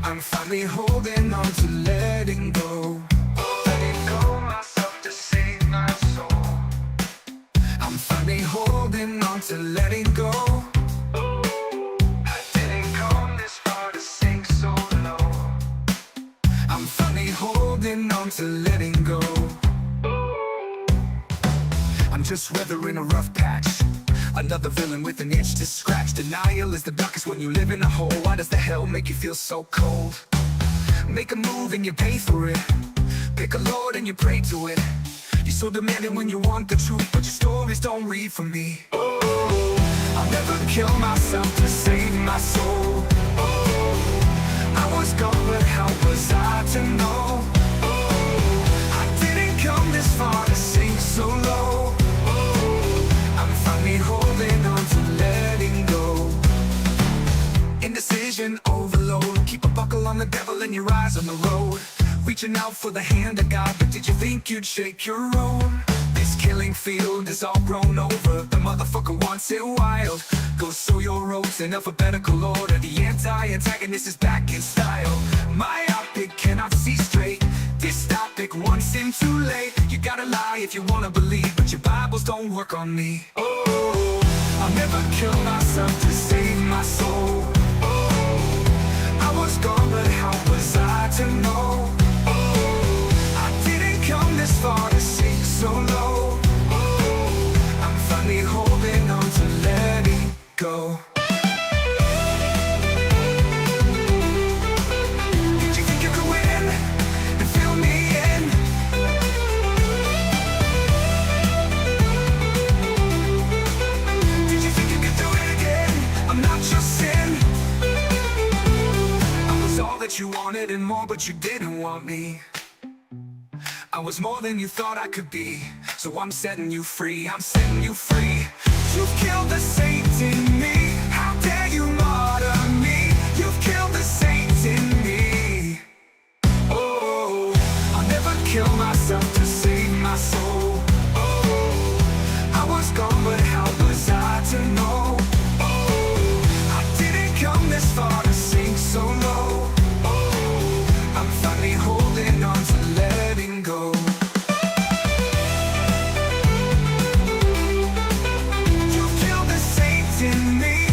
I'm finally holding on to letting go. Letting go myself to save my soul. I'm finally holding on to letting go. I didn't come this far to sink so low. I'm finally holding on to letting go. I'm just weathering a rough patch. Another villain with an itch to scratch. Denial is the darkest when you live in a hole. Why does the hell make you feel so cold? Make a move and you pay for it. Pick a lord and you pray to it. You're so demanding when you want the truth, but your stories don't read for me. I'll never kill myself to save my soul. I was gone, but how was I to know? I didn't come this far to sink so low. I'm finally holding on to letting go. Indecision overload. Keep a buckle on the devil and your eyes on the road. Reaching out for the hand of God, but did you think you'd shake your own? This killing field is all grown over. The motherfucker wants it wild. Go sow your roads in alphabetical order. The anti-antagonist is back in style. Myopic, cannot see straight. Dystopic, once in too late. You gotta lie if you wanna believe, but your Bibles don't work on me. I'll never kill myself to save my soul. I was gone, but how was I to know? I didn't come this far to sink so low. I'm finally holding on to letting go. Did you think you could win and fill me in? Did you think you could do it again? I'm not your sin. I was all that you wanted and more, but you didn't want me. I was more than you thought I could be. So I'm setting you free, I'm setting you free. You've killed the saint in me. How dare you martyr me? You've killed the saint in me. Oh, I'll never kill myself to save my soul. Oh, I was gone, but how was I to know? Oh, I didn't come this far to sink so low. Oh, I'm finally holding on to letting go. You've killed the saint in me.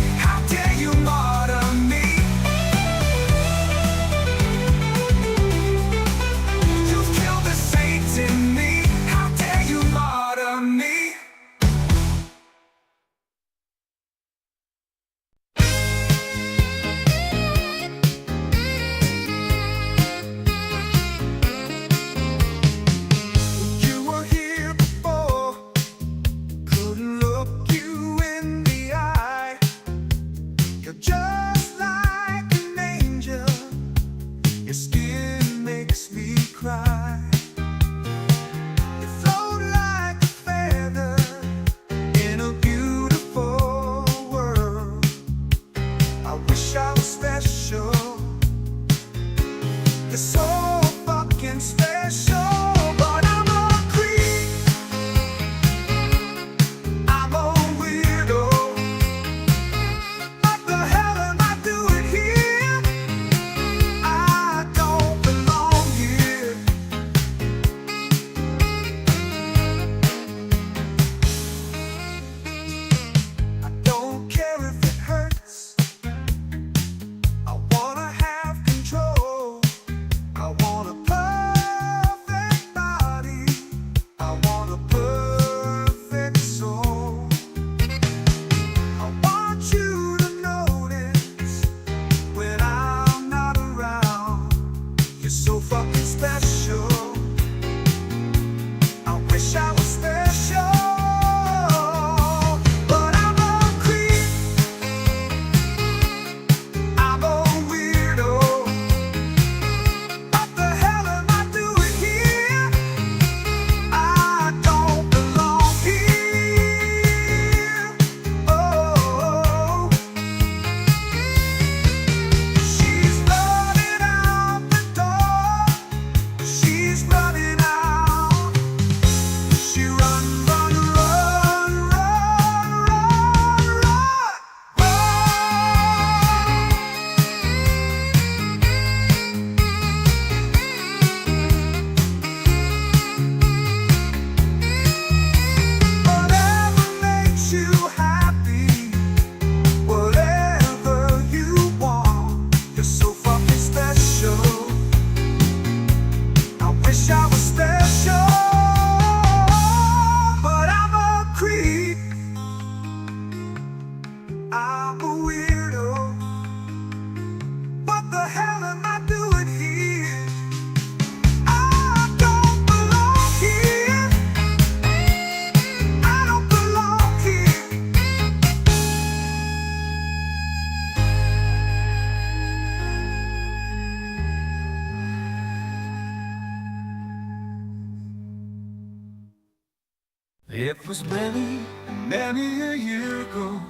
It was many, many a year ago,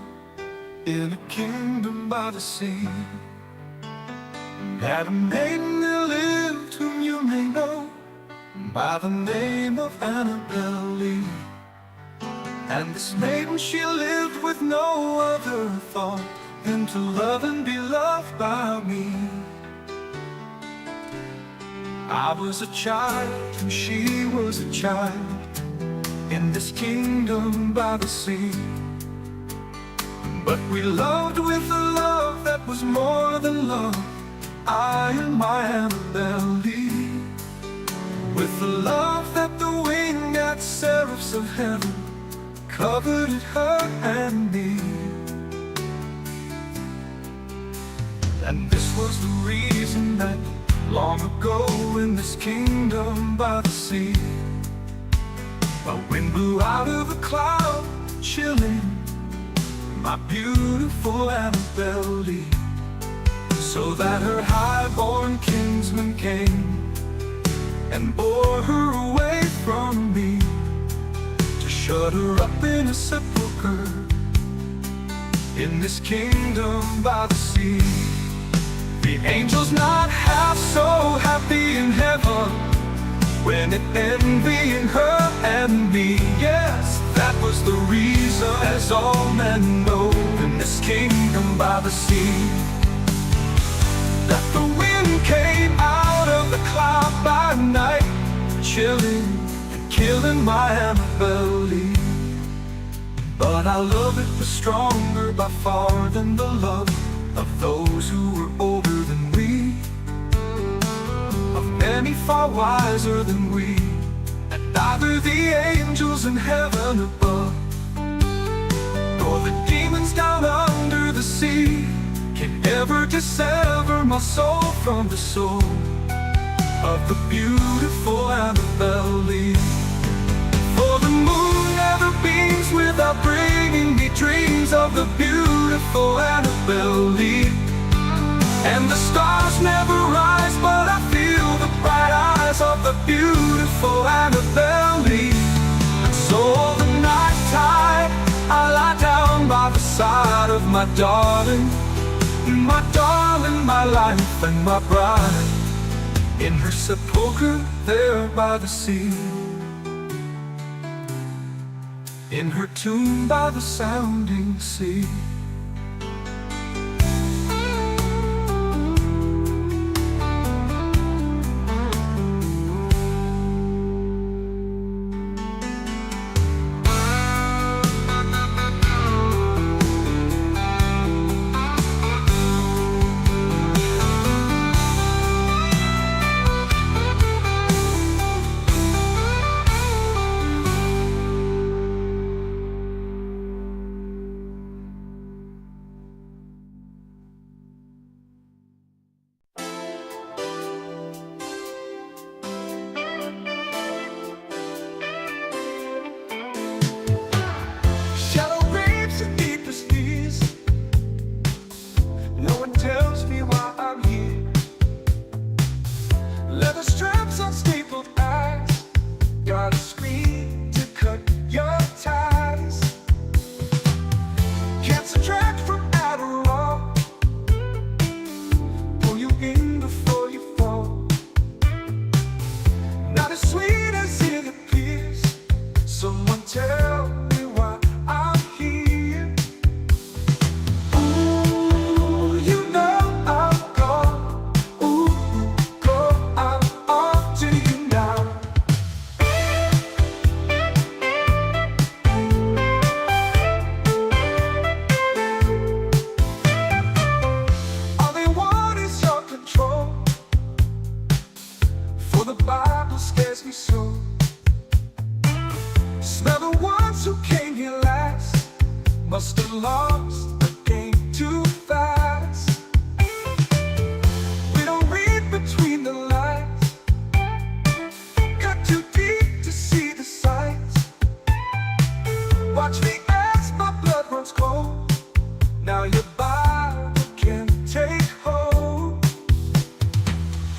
in a kingdom by the sea, had a maiden who lived whom you may know by the name of Annabelle Lee. And this maiden, she lived with no other thought than to love and be loved by me. I was a child and she was a child in this kingdom by the sea, but we loved with a love that was more than love, I and my Annabelle Lee, with a love that the winged seraphs of heaven coveted her and me. And this was the reason that long ago in this kingdom by the sea, a wind blew out of a cloud, chilling my beautiful Annabelle Lee, so that her high-born kinsman came and bore her away from me, to shut her up in a sepulcher in this kingdom by the sea. The angels not half so happy in heaven when it envying her and me. Yes, that was the reason, as all men know, in this kingdom by the sea, that the wind came out of the cloud by night, chilling and killing my Annabelle Lee. But our love, it was stronger by far than the love of those who were older than we, of many far wiser than we, and neither the angels in heaven above, nor the demons down under the sea, can ever dissever my soul from the soul of the beautiful Annabelle Lee. For the moon never beams without bringing me dreams of the beautiful Annabelle Lee, and the stars never rise, but I feel the bright eyes of the beautiful Annabelle Lee. And so all the night time I lie down by the side of my darling, my life and my bride, in her sepulcher there by the sea, in her tomb by the sounding sea.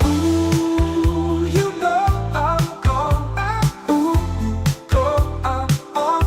Ooh, you know I'm gone. Ooh, go, I'm on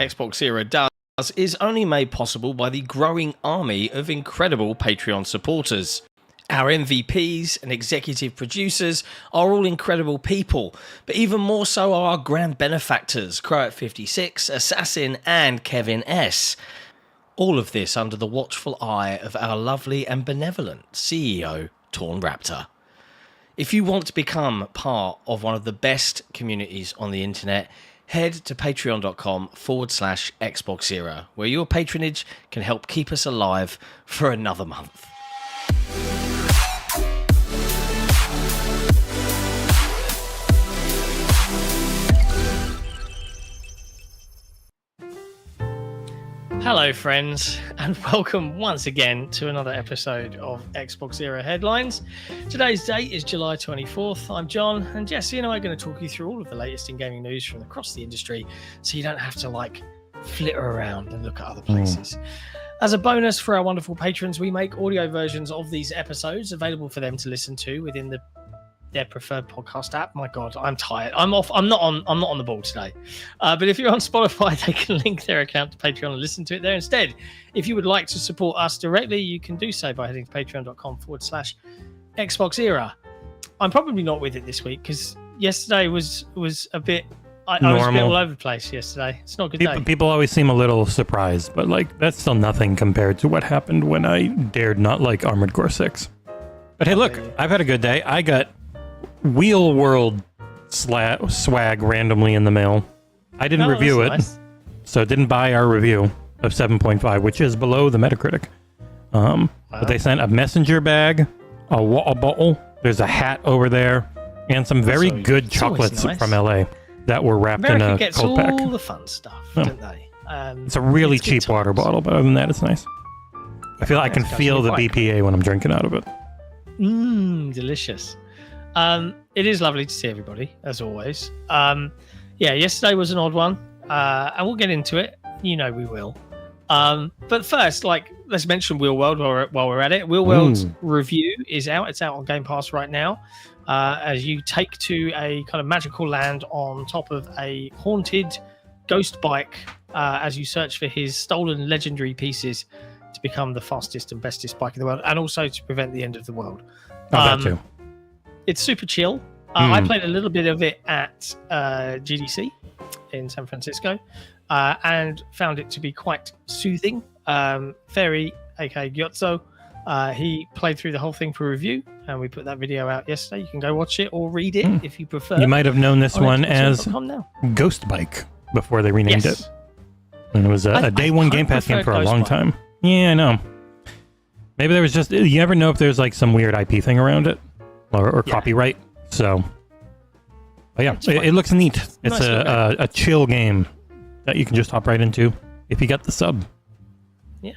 XboxEra does is only made possible by the growing army of incredible Patreon supporters. Our MVPs and executive producers are all incredible people, but even more so are our grand benefactors, Croat56, Assassin, and Kevin S. All of this under the watchful eye of our lovely and benevolent CEO, Torn Raptor. If you want to become part of one of the best communities on the internet, head to patreon.com/XboxEra, where your patronage can help keep us alive for another month. Hello, friends, and welcome once again to another episode of XboxEra Headlines. Today's date is July 24th. I'm Jon, and Jesse and I are going to talk you through all of the latest in gaming news from across the industry, so you don't have to, flitter around and look at other places. As a bonus for our wonderful patrons, we make audio versions of these episodes available for them to listen to within their preferred podcast app. My God, I'm tired. I'm off. I'm not on the ball today. But if you're on Spotify, they can link their account to Patreon and listen to it there instead. If you would like to support us directly, you can do so by heading to patreon.com/XboxEra. I'm probably not with it this week because yesterday was a bit. I was a bit all over the place yesterday. It's not a good day. People always seem a little surprised, but that's still nothing compared to what happened when I dared not like Armored Core 6. But hey, look, I've had a good day. I got Wheel World swag randomly in the mail. I didn't review it, nice. So didn't buy our review of 7.5, which is below the Metacritic. Wow. But they sent a messenger bag, a water bottle, there's a hat over there, and some very good chocolates from LA that were wrapped in a gets cold pack. All the fun stuff, don't they? It's a really cheap water bottle, but other than that, it's nice. I feel I can feel the BPA when I'm drinking out of it. Delicious. It is lovely to see everybody, as always. Yesterday was an odd one, and we'll get into it. You know we will. But first, let's mention Wheel World while we're at it. Wheel World's review is out. It's out on Game Pass right now. As you take to a kind of magical land on top of a haunted ghost bike, as you search for his stolen legendary pieces to become the fastest and bestest bike in the world, and also to prevent the end of the world. That too. It's super chill. I played a little bit of it at GDC in San Francisco and found it to be quite soothing. Ferry, aka Gyotzo, he played through the whole thing for review, and we put that video out yesterday. You can go watch it or read it if you prefer. You might have known this one as Ghost Bike before they renamed it. And it was a day one Game Pass game for a long time. Yeah, I know. Maybe there was just, you never know if there's some weird IP thing around it. Or copyright. So, but yeah, it looks neat. It's nice a chill game that you can just hop right into if you get the sub. Yeah.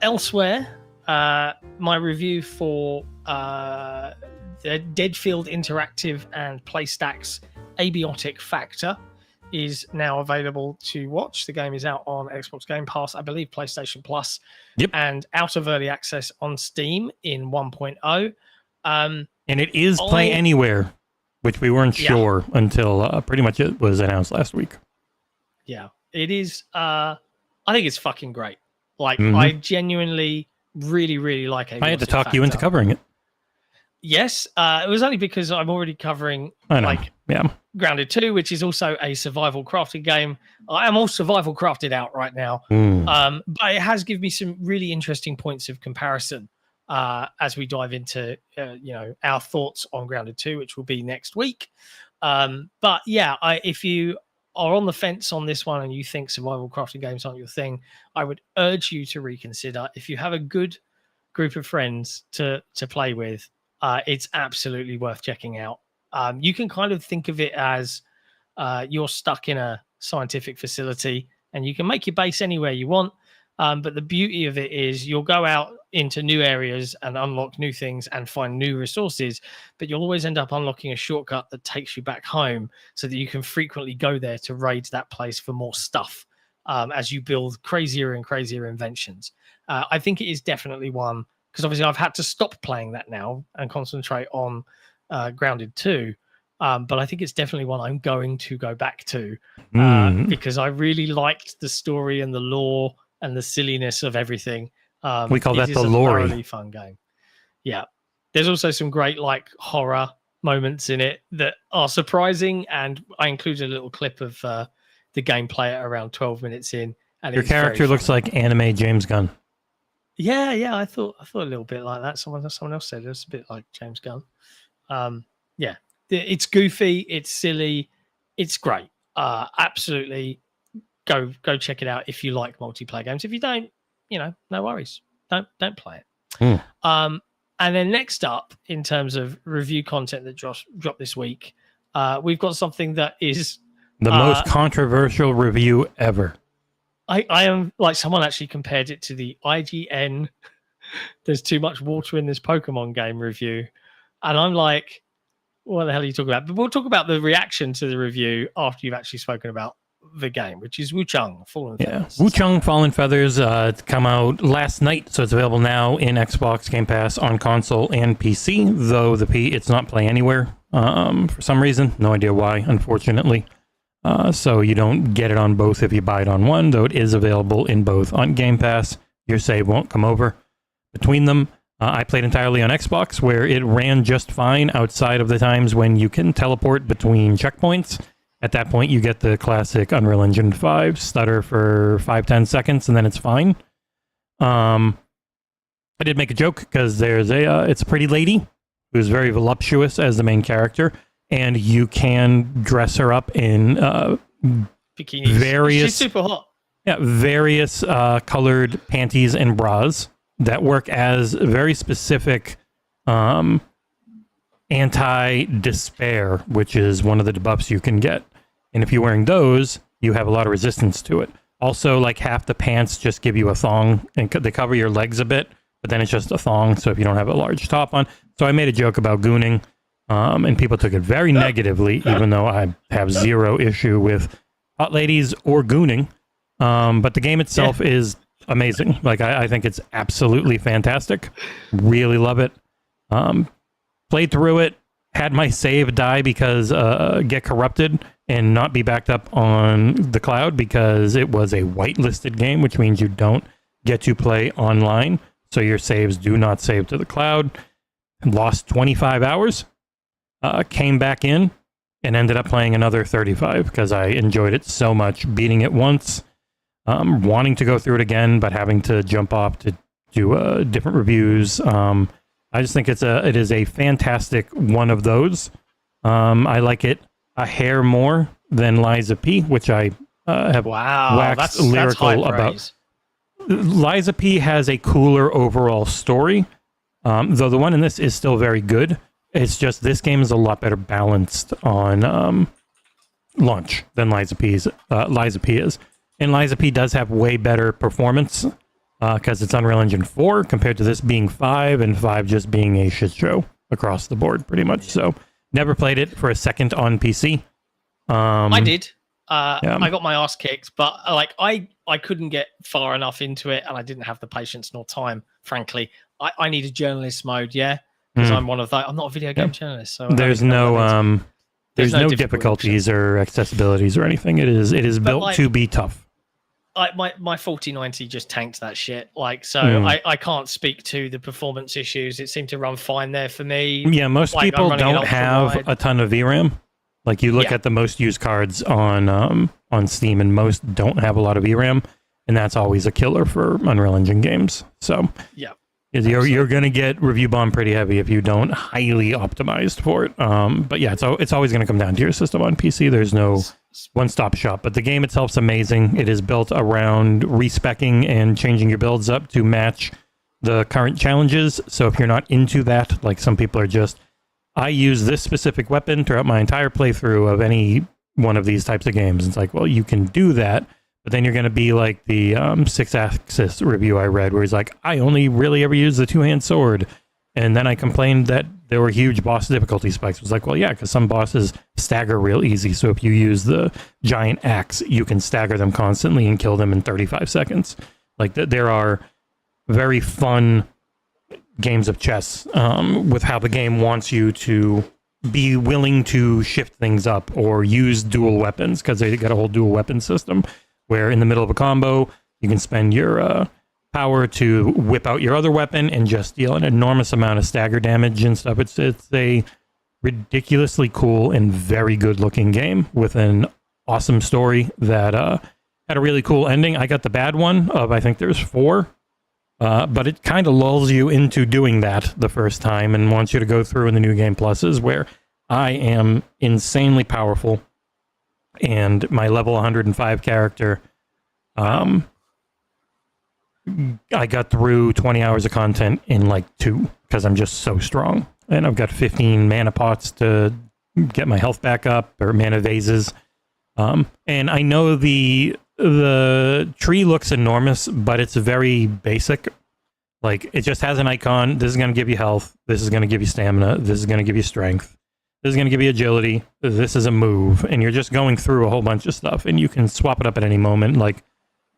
Elsewhere, my review for the Deadfield Interactive and PlayStack's Abiotic Factor is now available to watch. The game is out on Xbox Game Pass, I believe PlayStation Plus, and out of early access on Steam in 1.0. And it is Play Anywhere, which we weren't sure until pretty much it was announced last week. Yeah, it is. I think it's fucking great. I genuinely really, really like it. I had to talk you into covering it. Yes, it was only because I'm already covering Grounded 2, which is also a survival crafted game. I am all survival crafted out right now. But it has given me some really interesting points of comparison. As we dive into, our thoughts on Grounded 2, which will be next week. But yeah, if you are on the fence on this one and you think survival crafting games aren't your thing, I would urge you to reconsider. If you have a good group of friends to play with, it's absolutely worth checking out. You can kind of think of it as you're stuck in a scientific facility and you can make your base anywhere you want. But the beauty of it is you'll go out into new areas and unlock new things and find new resources, but you'll always end up unlocking a shortcut that takes you back home so that you can frequently go there to raid that place for more stuff as you build crazier and crazier inventions. I think it is definitely one, because obviously I've had to stop playing that now and concentrate on Grounded 2. but I think it's definitely one I'm going to go back to because I really liked the story and the lore and the silliness of everything. We call that the lore. Thoroughly fun game. Yeah, there's also some great like horror moments in it that are surprising, and I included a little clip of the gameplay at around 12 minutes in. And your character looks like anime James Gunn. Yeah, I thought a little bit like that. Someone else said it was a bit like James Gunn. Yeah, it's goofy, it's silly, it's great. Absolutely, go check it out if you like multiplayer games. If you don't, no worries. Don't play it. And then next up, in terms of review content that dropped this week, we've got something that is the most controversial review ever. I am like, someone actually compared it to the IGN "there's too much water in this Pokemon game" review, and I'm like, what the hell are you talking about? But we'll talk about the reaction to the review after you've actually spoken about the game, which is WUCHANG Fallen Feathers. WUCHANG Fallen Feathers come out last night, so it's available now in Xbox Game Pass on console and PC, though it's not Play Anywhere for some reason. No idea why, unfortunately. So you don't get it on both if you buy it on one, though it is available in both on Game Pass. Your save won't come over between them. I played entirely on Xbox, where it ran just fine outside of the times when you can teleport between checkpoints. At that point, you get the classic Unreal Engine 5 stutter for 5-10 seconds, and then it's fine. I did make a joke because it's a pretty lady who's very voluptuous as the main character, and you can dress her up in bikinis. She's super hot. Yeah, various colored panties and bras that work as very specific anti-despair, which is one of the debuffs you can get. And if you're wearing those, you have a lot of resistance to it. Also, like half the pants just give you a thong, and they cover your legs a bit, but then it's just a thong, so if you don't have a large top on. So I made a joke about gooning, and people took it very negatively, even though I have zero issue with hot ladies or gooning. But the game itself is amazing. Like, I think it's absolutely fantastic. Really love it. Played through it, had my save die because get corrupted and not be backed up on the cloud because it was a whitelisted game, which means you don't get to play online. So your saves do not save to the cloud. Lost 25 hours, came back in, and ended up playing another 35 because I enjoyed it so much, beating it once, wanting to go through it again, but having to jump off to do different reviews. I just think it is a fantastic one of those. I like it a hair more than Liza P, which I have waxed lyrical about. Liza P has a cooler overall story, though the one in this is still very good. It's just this game is a lot better balanced on launch than Liza P is. And Liza P does have way better performance because it's Unreal Engine 4 compared to this being 5, and 5 just being a shit show across the board, pretty much. So never played it for a second on PC. I did. I got my ass kicked, but like I couldn't get far enough into it, and I didn't have the patience nor time, frankly. I need a journalist mode, because I'm one of those. I'm not a video game journalist, so there's no difficulties or accessibilities or anything. It is built to be tough. My 4090 just tanked that shit. I can't speak to the performance issues. It seemed to run fine there for me. Yeah, most people don't have a ton of VRAM. Like, you look at the most used cards on Steam, and most don't have a lot of VRAM, and that's always a killer for Unreal Engine games. So you're going to get review bomb pretty heavy if you don't highly optimized for it. But yeah, it's always going to come down to your system on PC. There's no one-stop shop. But the game itself's amazing. It is built around respecking and changing your builds up to match the current challenges. So if you're not into that, like some people are just, I use this specific weapon throughout my entire playthrough of any one of these types of games. It's like, well, you can do that, but then you're going to be like the 6-Axis review I read, where he's like, I only really ever use the two-hand sword. And then I complained that there were huge boss difficulty spikes. It was like, well, yeah, because some bosses stagger real easy. So if you use the giant axe, you can stagger them constantly and kill them in 35 seconds. Like, there are very fun games of chess with how the game wants you to be willing to shift things up or use dual weapons, because they got a whole dual weapon system where in the middle of a combo, you can spend your power to whip out your other weapon and just deal an enormous amount of stagger damage and stuff. It's a ridiculously cool and very good looking game with an awesome story that had a really cool ending. I got the bad one of, I think there's 4, but it kind of lulls you into doing that the first time and wants you to go through in the new game pluses, where I am insanely powerful and my level 105 character, I got through 20 hours of content in like 2 because I'm just so strong. And I've got 15 mana pots to get my health back up, or mana vases. And I know the tree looks enormous, but it's very basic. Like, it just has an icon. This is going to give you health. This is going to give you stamina. This is going to give you strength. This is going to give you agility. This is a move. And you're just going through a whole bunch of stuff, and you can swap it up at any moment. Like,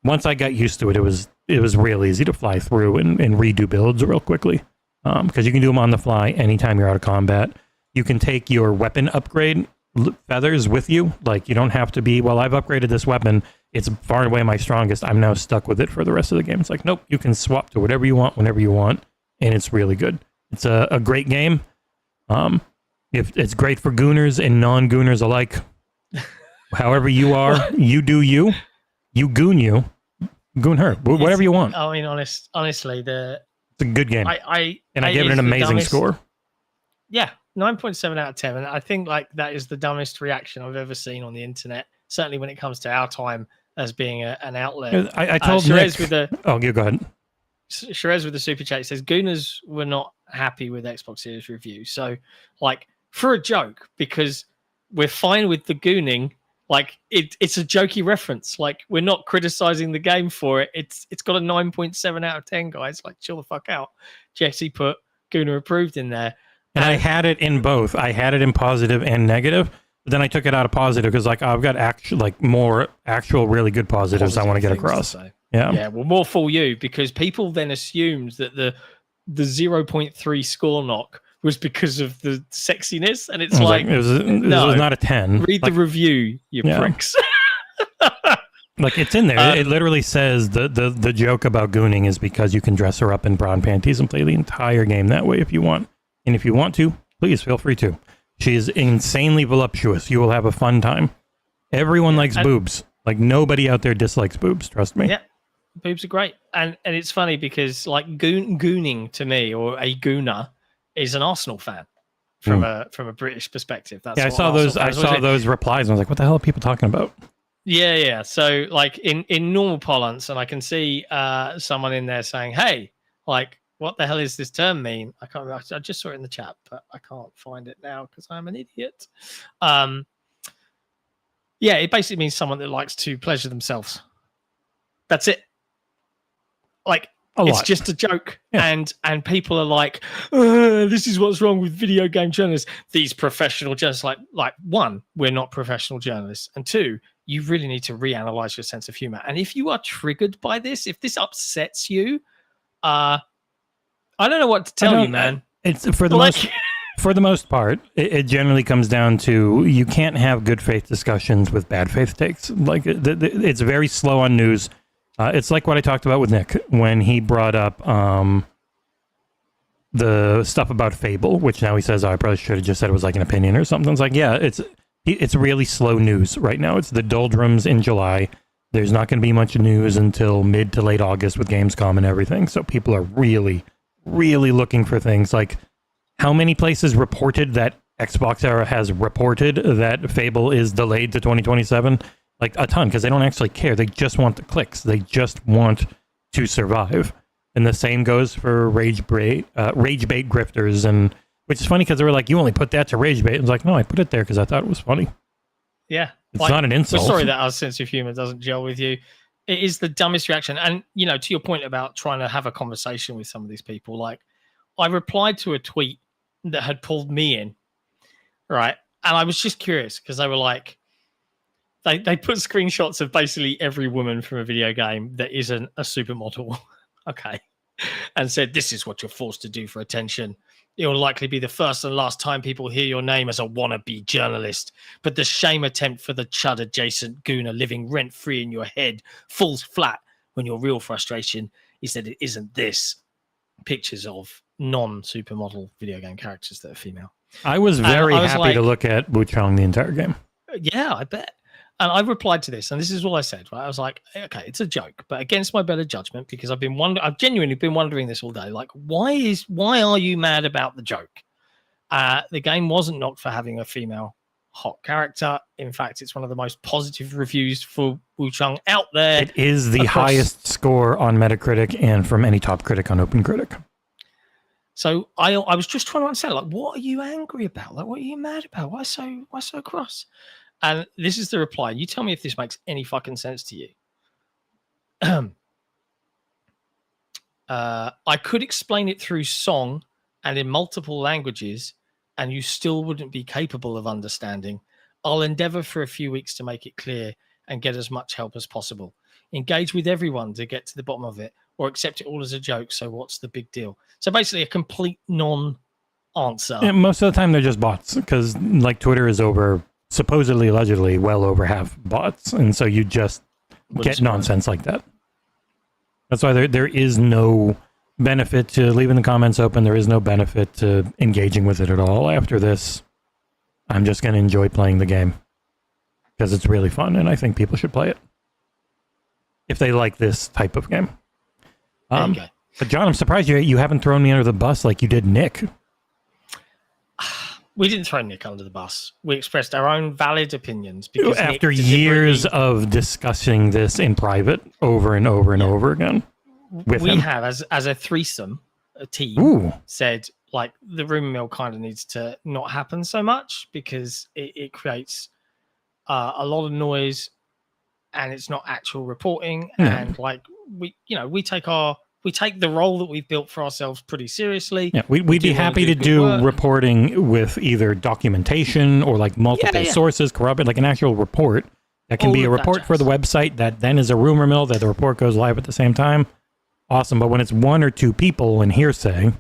once I got used to it, it was real easy to fly through and redo builds real quickly. Because you can do them on the fly anytime you're out of combat. You can take your weapon upgrade feathers with you. Like, you don't have to be, well, I've upgraded this weapon. It's far and away my strongest. I'm now stuck with it for the rest of the game. It's like, nope, you can swap to whatever you want, whenever you want. And it's really good. It's a great game. If it's great for gooners and non-gooners alike. However you are, you do you. You goon you. Goon her. Whatever you want. I mean, honestly, it's a good game. I gave it an amazing score. Yeah, 9.7 out of 10. And I think like that is the dumbest reaction I've ever seen on the internet. Certainly when it comes to our time as being an outlet. I told Nick. Oh, you go ahead. Sherez with the super chat says Gooners were not happy with XboxEra's review. So, like, for a joke, because we're fine with the gooning. Like, it's a jokey reference. Like, we're not criticizing the game for it. It's got a 9.7 out of 10, guys. Like, chill the fuck out. Jesse put Gooner approved in there. And I had it in both. I had it in positive and negative. But then I took it out of positive because, like, I've got more actual really good positives I want to get across. Yeah. Well, more for you, because people then assumed that the 0.3 score knock was because of the sexiness, and it's like it was not a 10. Read the review, you pricks. Like, it's in there. It literally says the joke about gooning is because you can dress her up in bra and panties and play the entire game that way if you want. And if you want to, please feel free to. She is insanely voluptuous. You will have a fun time. Everyone likes boobs. Like, nobody out there dislikes boobs. Trust me. Yeah, boobs are great. And it's funny because, like, gooning to me, or a gooner, is an Arsenal fan from a British perspective. That's I saw those replies and I was like, what the hell are people talking about? Yeah. So, like, in normal parlance, and I can see someone in there saying, hey, like, what the hell is this term mean? I just saw it in the chat, but I can't find it now because I'm an idiot. Yeah, it basically means someone that likes to pleasure themselves. That's it. Like, it's just a joke. Yeah. And people are like, this is what's wrong with video game journalists. These professional journalists, like, one, we're not professional journalists. And two, you really need to reanalyze your sense of humor. And if you are triggered by this, if this upsets you, I don't know what to tell you, man. It's for the most part, it generally comes down to you can't have good faith discussions with bad faith takes. Like, it's very slow on news. It's like what I talked about with Nick when he brought up the stuff about Fable, which now he says, I probably should have just said it was like an opinion or something. It's like, yeah, it's really slow news right now. It's the doldrums in July. There's not going to be much news until mid to late August with Gamescom and everything. So people are really, really looking for things. Like, how many places reported that XboxEra has reported that Fable is delayed to 2027? Like, a ton, because they don't actually care. They just want the clicks. They just want to survive. And the same goes for rage bait grifters, and which is funny because they were like, you only put that to rage bait. I was like, no, I put it there because I thought it was funny. Yeah. It's not an insult. We're sorry that our sense of humor doesn't gel with you. It is the dumbest reaction. And, you know, to your point about trying to have a conversation with some of these people, like, I replied to a tweet that had pulled me in, right? And I was just curious because they were like, they put screenshots of basically every woman from a video game that isn't a supermodel, okay, and said, this is what you're forced to do for attention. It will likely be the first and last time people hear your name as a wannabe journalist. But the shame attempt for the chud-adjacent gooner living rent-free in your head falls flat when your real frustration is that it isn't this. Pictures of non-supermodel video game characters that are female. I was very happy to look at WUCHANG the entire game. Yeah, I bet. And I replied to this, and this is all I said. Right, I was like, "Okay, it's a joke," but against my better judgment, because I've genuinely been wondering this all day. Like, why are you mad about the joke? The game wasn't knocked for having a female hot character. In fact, it's one of the most positive reviews for WUCHANG out there. It is the highest score on Metacritic and from any top critic on OpenCritic. So I was just trying to understand, like, what are you angry about? Like, what are you mad about? Why so cross? And this is the reply. You tell me if this makes any fucking sense to you. I could explain it through song and in multiple languages, and you still wouldn't be capable of understanding. I'll endeavor for a few weeks to make it clear and get as much help as possible. Engage with everyone to get to the bottom of it, or accept it all as a joke. So what's the big deal? So basically a complete non-answer. Yeah, most of the time they're just bots, because like Twitter is supposedly, allegedly, well over half bots. And so you just get nonsense like that. That's why there is no benefit to leaving the comments open. There is no benefit to engaging with it at all. After this, I'm just going to enjoy playing the game because it's really fun, and I think people should play it if they like this type of game. But John, I'm surprised you haven't thrown me under the bus like you did Nick. We didn't throw Nick under the bus. We expressed our own valid opinions. Because after years of discussing this in private over and over and over again. We have, as a threesome, a team, said, like, the rumor mill kind of needs to not happen so much because it creates a lot of noise and it's not actual reporting. Yeah. And, like, we take the role that we've built for ourselves pretty seriously. Yeah, we'd be happy to do reporting with either documentation or like multiple sources corrupted, like an actual report that can be a report for the website that then is a rumor mill that the report goes live at the same time. Awesome. But when it's one or two people and hearsay,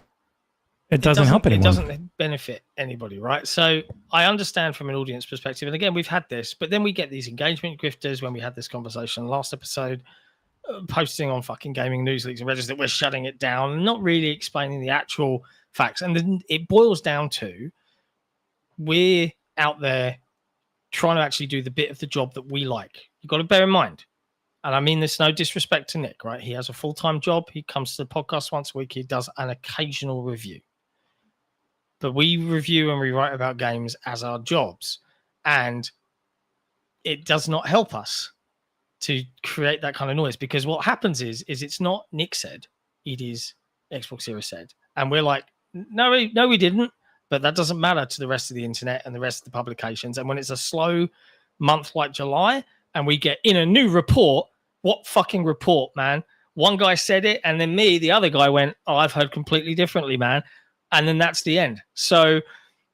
it doesn't help anyone. It doesn't benefit anybody, right? So I understand from an audience perspective. And again, we've had this, but then we get these engagement grifters when we had this conversation last episode, posting on fucking gaming news leaks and Reddit that we're shutting it down and not really explaining the actual facts. And then it boils down to we're out there trying to actually do the bit of the job that we like. You've got to bear in mind, and I mean this no disrespect to Nick, right? He has a full-time job. He comes to the podcast once a week. He does an occasional review. But we review and we write about games as our jobs. And it does not help us to create that kind of noise, because what happens is it's not Nick said, it is XboxEra said, and we're like, no, we didn't, but that doesn't matter to the rest of the internet and the rest of the publications. And when it's a slow month like July, and we get in a new report, what fucking report, man? One guy said it, and then the other guy went, oh, I've heard completely differently, man, and then that's the end. So,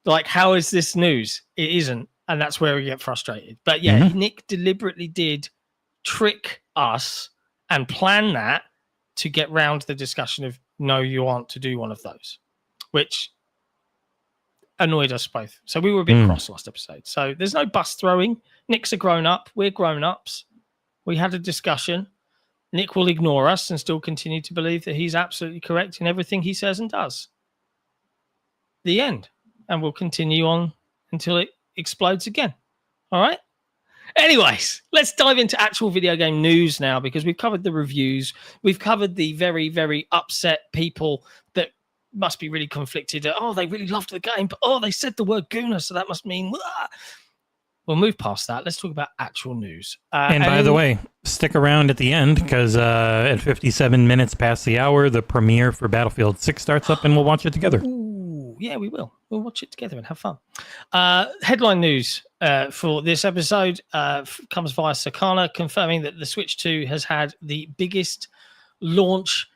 like, how is this news? It isn't, and that's where we get frustrated. But yeah, Nick deliberately did trick us and plan that to get round the discussion of no, you aren't to do one of those, which annoyed us both. So we were a bit cross last episode. So there's no bus throwing. Nick's a grown up. We're grown ups. We had a discussion. Nick will ignore us and still continue to believe that he's absolutely correct in everything he says and does. The end. And we'll continue on until it explodes again. All right? Anyways, let's dive into actual video game news now, because we've covered the reviews. We've covered the very, very upset people that must be really conflicted. Oh, they really loved the game, but they said the word Gooner, so that must mean... We'll move past that. Let's talk about actual news. And by the way, stick around at the end, because at 57 minutes past the hour, the premiere for Battlefield 6 starts up, and we'll watch it together. Ooh, yeah, we will. We'll watch it together and have fun. Headline news for this episode comes via Circana, confirming that the Switch 2 has had the biggest launch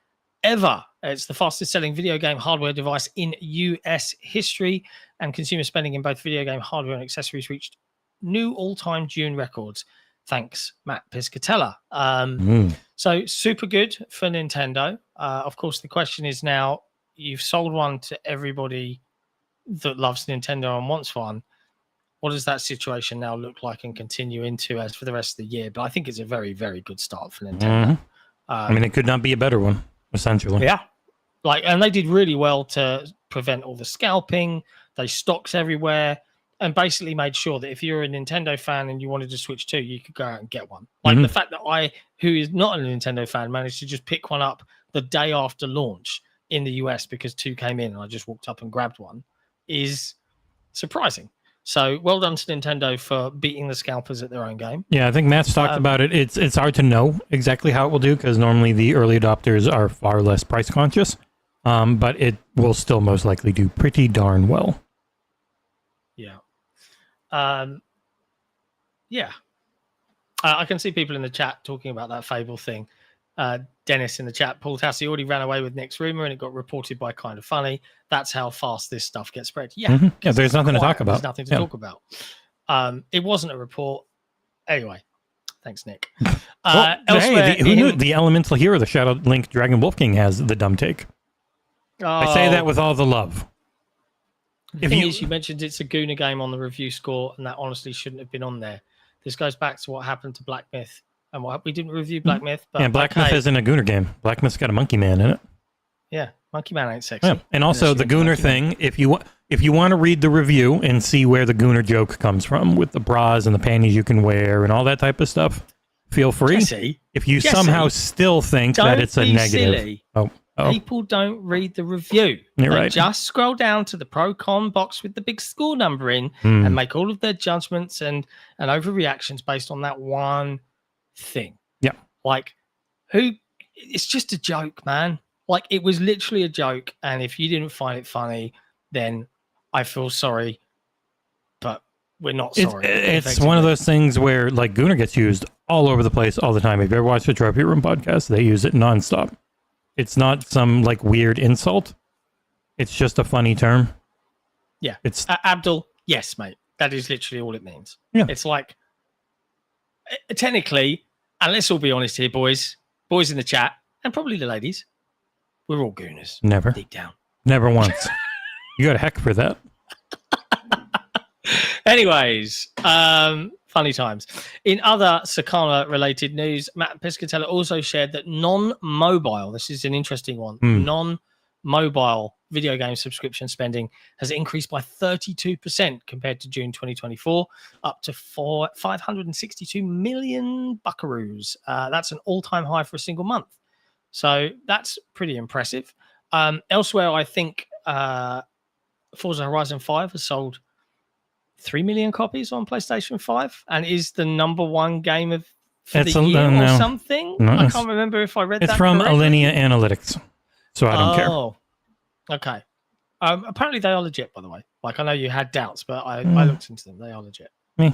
ever. It's the fastest selling video game hardware device in US history, and consumer spending in both video game hardware and accessories reached new all-time June records. Thanks, Matt Piscatella. So super good for Nintendo. Of course, the question is now, you've sold one to everybody that loves Nintendo and wants one. What does that situation now look like and continue into as for the rest of the year? But I think it's a very, very good start for Nintendo. I mean, it could not be a better one, essentially. Yeah. And they did really well to prevent all the scalping. They stocks everywhere and basically made sure that if you're a Nintendo fan and you wanted to Switch 2, you could go out and get one. The fact that I, who is not a Nintendo fan, managed to just pick one up the day after launch in the US because 2 came in and I just walked up and grabbed one is surprising. So well done to Nintendo for beating the scalpers at their own game. Yeah, I think Matt's talked about it. It's hard to know exactly how it will do because normally the early adopters are far less price conscious. But it will still most likely do pretty darn well. Yeah. I can see people in the chat talking about that Fable thing. Dennis in the chat, Paul Tassi already ran away with Nick's rumor and it got reported by Kind of Funny. That's how fast this stuff gets spread. Yeah. Yeah, there's nothing to talk about. There's nothing to talk about. It wasn't a report. Anyway, thanks, Nick. Hey, who knew the Elemental Hero, the Shadow Link Dragon Wolf King, has the dumb take? I say that with all the love. The thing is, you mentioned it's a Guna game on the review score, and that honestly shouldn't have been on there. This goes back to what happened to Black Myth. And we didn't review Black Myth. But Black Myth isn't a Gooner game. Black Myth's got a Monkey Man in it. Yeah, Monkey Man ain't sexy. Yeah. And also the Gooner thing, if you want to read the review and see where the Gooner joke comes from with the bras and the panties you can wear and all that type of stuff, feel free. Jesse, if you somehow still think that it's a negative. Silly. People don't read the review. You're they right. just scroll down to the pro-con box with the big score number in and make all of their judgments and overreactions based on that one thing. Yeah. It's just a joke, man. It was literally a joke. And if you didn't find it funny, then I feel sorry, but we're not sorry. It's one of those things where Gooner gets used all over the place all the time. If you ever watched the Trophy Room podcast, they use it nonstop. It's not some weird insult. It's just a funny term. Yeah. It's Abdul. Yes, mate. That is literally all it means. Yeah. It's technically, and let's all be honest here, boys in the chat, and probably the ladies, we're all gooners. Never. Deep down. Never once. You got a heck for that. Anyways, funny times. In other Circana related news, Matt Piscatella also shared that non-mobile, this is an interesting one, non-mobile video game subscription spending has increased by 32% compared to June 2024, up to 562 million buckaroos. That's an all-time high for a single month. So that's pretty impressive. Elsewhere, I think Forza Horizon 5 has sold 3 million copies on PlayStation 5 and is the number one game of the year or something. No, I can't remember if I read that. It's from Alinea Analytics, so I don't care. Oh, okay. Apparently they are legit, by the way. I know you had doubts, but I looked into them. They are legit. I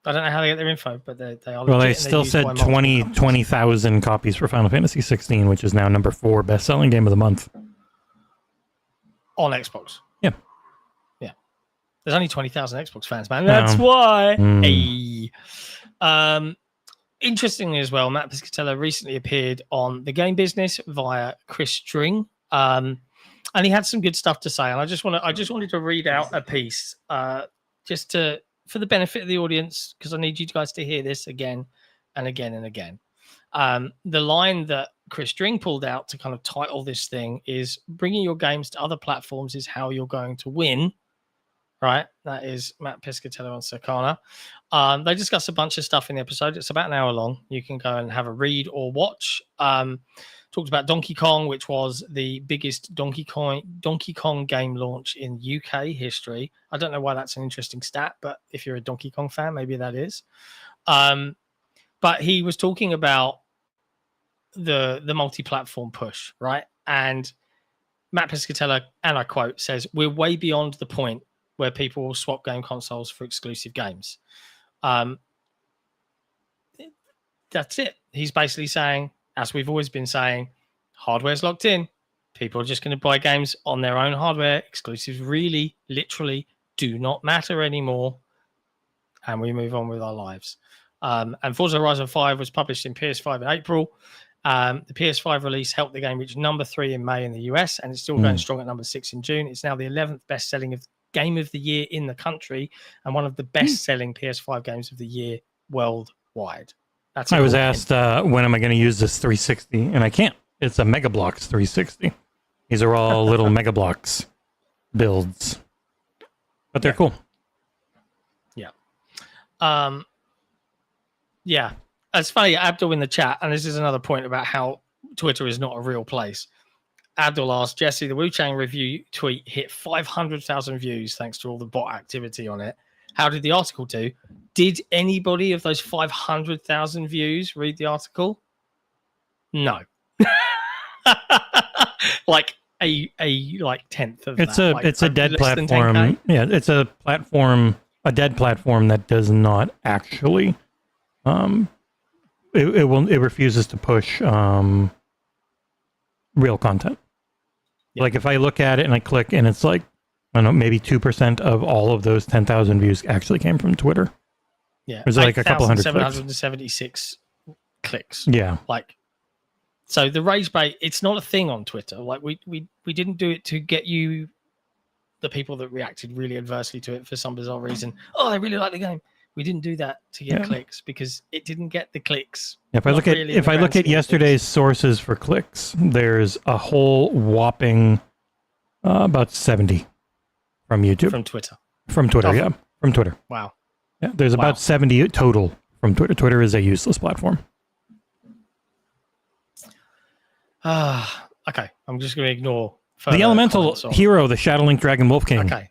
don't know how they get their info, but they are legit. Well, they still said 20,000 copies for Final Fantasy 16, which is now number 4 best-selling game of the month. On Xbox. Yeah. There's only 20,000 Xbox fans, man. That's why. Hey. Interestingly as well, Matt Piscatella recently appeared on The Game Business via Chris String. And he had some good stuff to say. And I just wanted to read out a piece for the benefit of the audience, because I need you guys to hear this again and again and again. The line that Chris String pulled out to kind of title this thing is bringing your games to other platforms is how you're going to win. Right, that is Matt Piscatella on Circana. They discuss a bunch of stuff in the episode. It's about an hour long. You can go and have a read or watch. Talked about Donkey Kong, which was the biggest Donkey Kong game launch in UK history. I don't know why that's an interesting stat, but if you're a Donkey Kong fan, maybe that is. But he was talking about the multi-platform push, right? And Matt Piscatella, and I quote, says, "We're way beyond the point where people will swap game consoles for exclusive games." That's it. He's basically saying, as we've always been saying, hardware's locked in. People are just going to buy games on their own hardware. Exclusives really, literally do not matter anymore. And we move on with our lives. And Forza Horizon 5 was published in PS5 in April. The PS5 release helped the game reach number 3 in May in the US, and it's still going strong at number 6 in June. It's now the 11th best-selling game of the year in the country, and one of the best-selling PS5 games of the year worldwide. I was asked when am I going to use this 360, and I can't. It's a Mega Bloks 360. These are all little Mega Bloks builds, but they're cool. Yeah. Yeah. It's funny, Abdul in the chat, and this is another point about how Twitter is not a real place. Abdul asked, Jesse, the WUCHANG review tweet hit 500,000 views thanks to all the bot activity on it. How did the article do? Did anybody of those 500,000 views read the article? No. Like a tenth of it's that. It's a dead platform. Yeah, it's a dead platform that does not actually it refuses to push real content. Yeah. Like if I look at it and I click and it's like, I don't know, maybe 2% of all of those 10,000 views actually came from Twitter. Yeah. There's like a couple hundred 776 clicks. Yeah. Like, so the rage bait, it's not a thing on Twitter. Like we didn't do it to get you the people that reacted really adversely to it for some bizarre reason. Oh, I really like the game. We didn't do that to get clicks because it didn't get the clicks. If I look at yesterday's sources for clicks, there's a whole whopping about 70 from YouTube. From Twitter. From Twitter, yeah. From Twitter. Wow. Yeah, there's about 70 total from Twitter. Twitter is a useless platform. Okay. I'm just going to ignor the elemental hero, the Shadowlink Dragon Wolf King. Okay.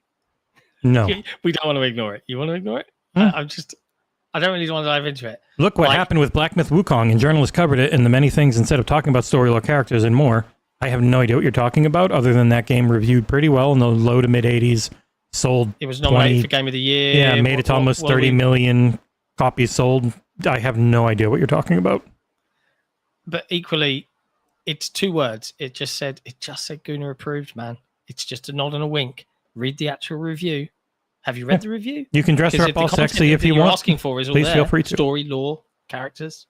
No. We don't want to ignore it. You want to ignore it? I don't really want to dive into it. Look what happened with Black Myth Wukong, and journalists covered it and the many things instead of talking about story or characters and more. I have no idea what you're talking about, other than that game reviewed pretty well in the low to mid 80s, sold. It was nominated for Game of the Year. Yeah, made it to almost 30 million copies sold. I have no idea what you're talking about. But equally, it's 2 words. It just said Guna approved, man. It's just a nod and a wink. Read the actual review. Have you read the review? You can dress her up all sexy if you want. Asking for is all Please there. Feel free to. Story, lore, characters.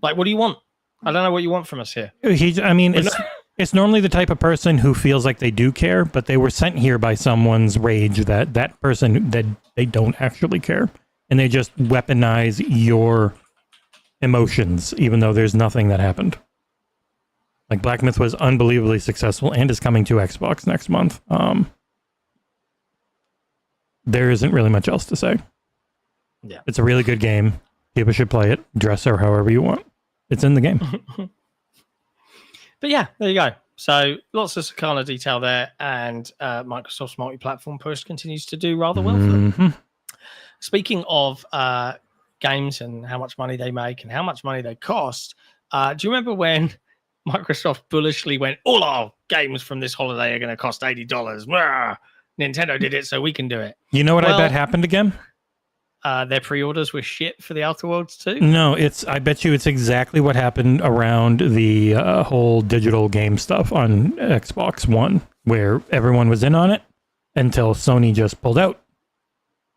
Like, what do you want? I don't know what you want from us here. It's normally the type of person who feels like they do care, but they were sent here by someone's rage that person that they don't actually care, and they just weaponize your emotions, even though there's nothing that happened. Like Black Myth was unbelievably successful and is coming to Xbox next month. There isn't really much else to say. Yeah. It's a really good game. People should play it. Dress her however you want. It's in the game. But yeah, there you go. So lots of Circana detail there, and Microsoft's multi-platform push continues to do rather well for them. Speaking of games and how much money they make and how much money they cost, do you remember when Microsoft bullishly went, all our games from this holiday are going to cost $80? Mwah! Nintendo did it, so we can do it. You know what I bet happened again? Their pre-orders were shit for the Outer Worlds too. No, I bet you it's exactly what happened around the whole digital game stuff on Xbox One, where everyone was in on it until Sony just pulled out.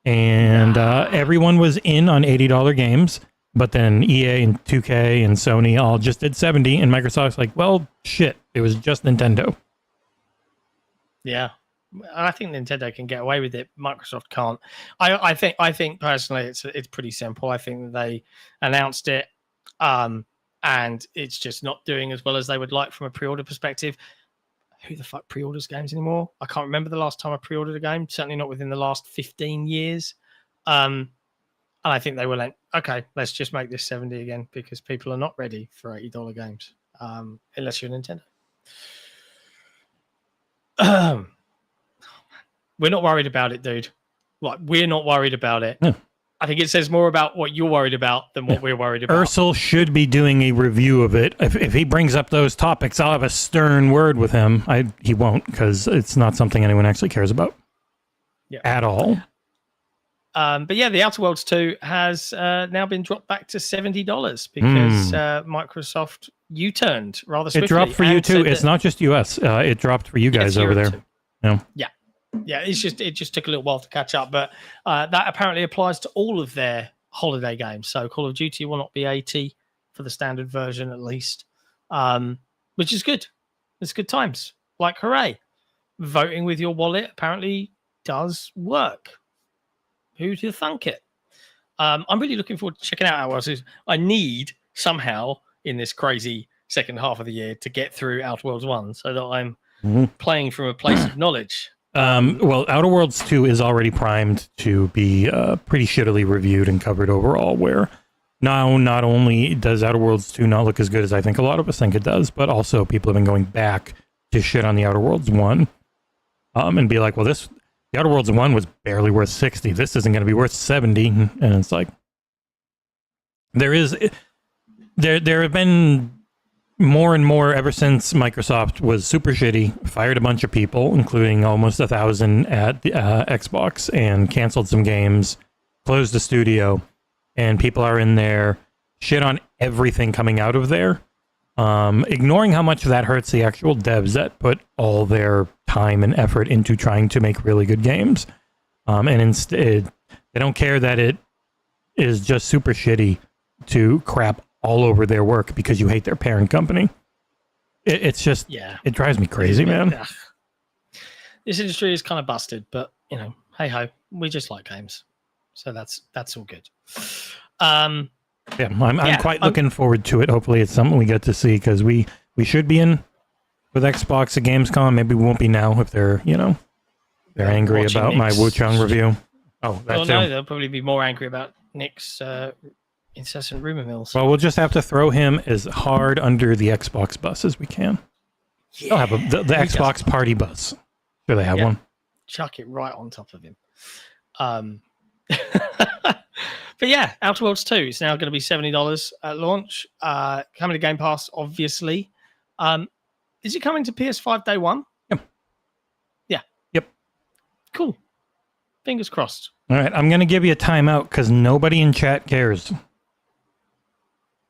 And everyone was in on $80 games, but then EA and 2K and Sony all just did 70, and Microsoft's like, well, shit, it was just Nintendo. Yeah. I think Nintendo can get away with it. Microsoft can't. I think personally, it's pretty simple. I think that they announced it, and it's just not doing as well as they would like from a pre-order perspective. Who the fuck pre-orders games anymore? I can't remember the last time I pre-ordered a game. Certainly not within the last 15 years. And I think they were like, okay, let's just make this 70 again because people are not ready for $80 games, unless you're Nintendo. We're not worried about it, dude. Like, we're not worried about it. Yeah. I think it says more about what you're worried about than what we're worried about. Ursel should be doing a review of it. If he brings up those topics, I'll have a stern word with him. He won't, because it's not something anyone actually cares about at all. But yeah, the Outer Worlds 2 has now been dropped back to $70 because Microsoft U-turned rather swiftly. It dropped for you too. It's not just US. It dropped for you guys over there. Yeah, it just took a little while to catch up, but that apparently applies to all of their holiday games. So Call of Duty will not be $80 for for the standard version at least, which is good. It's good times. Like, hooray. Voting with your wallet apparently does work. Who'd have thunk it? I'm really looking forward to checking out Outer Worlds. I need somehow in this crazy second half of the year to get through Outer Worlds 1 so that I'm playing from a place of knowledge. Well, Outer Worlds 2 is already primed to be pretty shittily reviewed and covered overall, where now not only does Outer Worlds 2 not look as good as I think a lot of us think it does, but also people have been going back to shit on the Outer Worlds 1 and be like, well, the Outer Worlds 1 was barely worth 60. This isn't going to be worth 70. And it's like, there have been more and more ever since Microsoft was super shitty, fired a bunch of people, including almost 1,000 at the Xbox, and canceled some games, closed the studio, and people are in there, shit on everything coming out of there, ignoring how much that hurts the actual devs that put all their time and effort into trying to make really good games. And instead, they don't care that it is just super shitty to crap all over their work because you hate their parent company. It's just, it drives me crazy, man. Ugh. This industry is kind of busted, but you know, hey ho, we just like games, so that's all good. I'm quite looking forward to it. Hopefully, it's something we get to see because we should be in with Xbox at Gamescom. Maybe we won't be now if they're angry about my WUCHANG review. Oh, that's no, they'll probably be more angry about Nick's incessant rumor mills. Well, we'll just have to throw him as hard under the Xbox bus as we can. They'll have the Xbox party bus. Sure, they have one. Chuck it right on top of him. But yeah, Outer Worlds 2 is now going to be $70 at launch. Coming to Game Pass, obviously. Is it coming to PS5 day one? Yep. Yeah. Yep. Cool. Fingers crossed. All right, I'm going to give you a timeout because nobody in chat cares.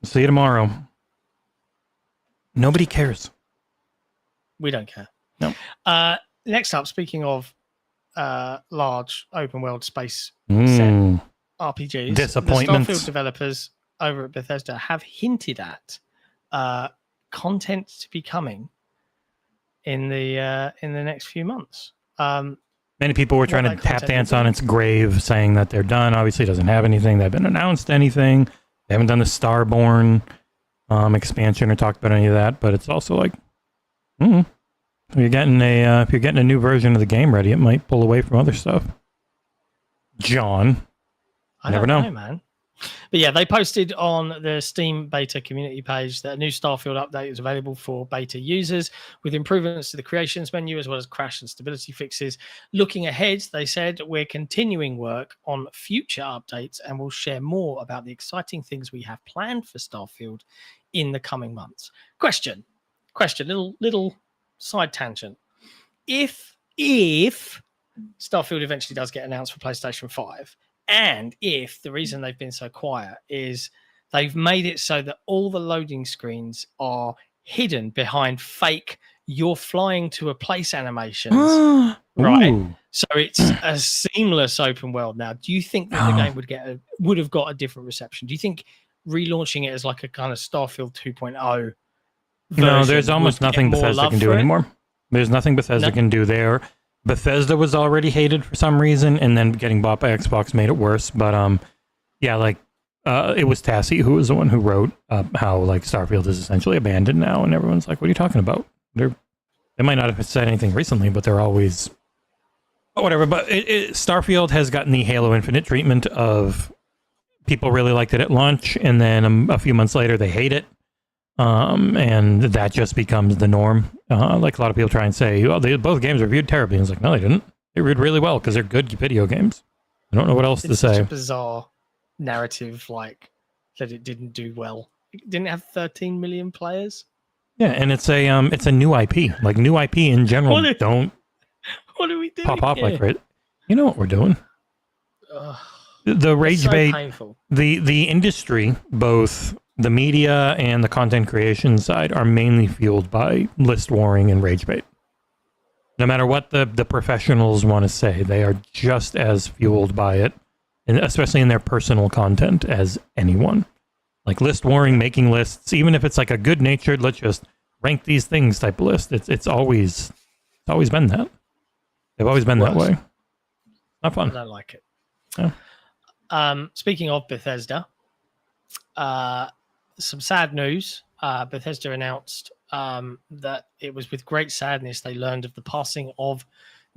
See you tomorrow. Nobody cares. We don't care. No. Next up, speaking of large open world space set RPGs, disappointments. The Starfield developers over at Bethesda have hinted at content to be coming in the next few months. Many people were trying to tap dance on its grave, saying that they're done. Obviously, it doesn't have anything. They haven't announced anything. They haven't done the Starborn expansion or talked about any of that. But it's also like, if you're getting a new version of the game ready, it might pull away from other stuff. Jon, I never know, man. But yeah, they posted on the Steam beta community page that a new Starfield update is available for beta users with improvements to the creations menu as well as crash and stability fixes. Looking ahead, they said, we're continuing work on future updates and we'll share more about the exciting things we have planned for Starfield in the coming months. Question, little side tangent. If Starfield eventually does get announced for PlayStation 5, and if the reason they've been so quiet is they've made it so that all the loading screens are hidden behind fake "you're flying to a place" animations, right? Ooh. So it's a seamless open world now. Do you think that the game would have got a different reception? Do you think relaunching it as like a kind of Starfield 2.0? No, there's almost nothing Bethesda can do anymore. There's nothing Bethesda can do there. Bethesda was already hated for some reason, and then getting bought by Xbox made it worse. But it was Tassie who was the one who wrote how like Starfield is essentially abandoned now, and everyone's like, "What are you talking about?" They might not have said anything recently, but they're always whatever. But Starfield has gotten the Halo Infinite treatment of people really liked it at launch, and then a few months later they hate it. And that just becomes the norm. Like a lot of people try and say, both games are reviewed terribly. And it's like, no, they didn't. They reviewed really well because they're good video games. I don't know what else to say. It's such a bizarre narrative, like that it didn't do well. It didn't have 13 million players. Yeah, and it's a new IP. Like new IP in general don't. What are we doing? Pop off like right. You know what we're doing. The rage bait. Painful. The industry, both the media and the content creation side, are mainly fueled by list warring and rage bait. No matter what the professionals want to say, they are just as fueled by it, and especially in their personal content, as anyone. like list warring, making lists, even if it's like a good-natured, let's just rank these things type of list. It's always been that. They've always been that way. Not fun. I don't like it. Yeah. Speaking of Bethesda, some sad news. Bethesda announced that it was with great sadness they learned of the passing of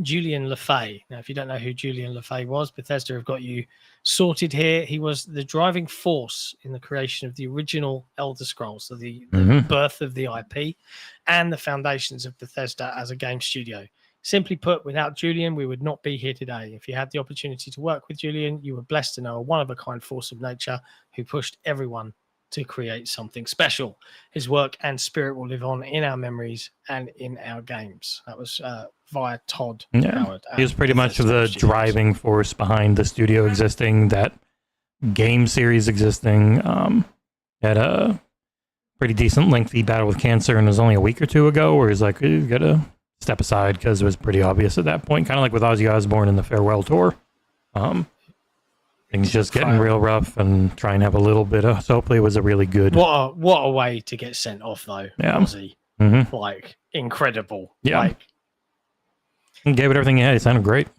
Julian Lefay. Now, if you don't know who Julian Lefay was, Bethesda have got you sorted here. He was the driving force in the creation of the original Elder Scrolls, so the birth of the IP and the foundations of Bethesda as a game studio. Simply put, without Julian, we would not be here today. If you had the opportunity to work with Julian, you were blessed to know a one-of-a-kind force of nature who pushed everyone to create something special. His work and spirit will live on in our memories and in our games. That was via Todd Howard. He was pretty much the driving force behind the studio existing, that game series existing. Had a pretty decent lengthy battle with cancer, and it was only a week or two ago where he's like, you gotta step aside because it was pretty obvious at that point, kind of like with Ozzy Osbourne in the farewell tour. Things just getting real rough, and try and have a little bit of, so hopefully it was a really good. What a way to get sent off though. Yeah. Ozzy. Like incredible. Yeah. Like, he gave it everything he had. He sounded great.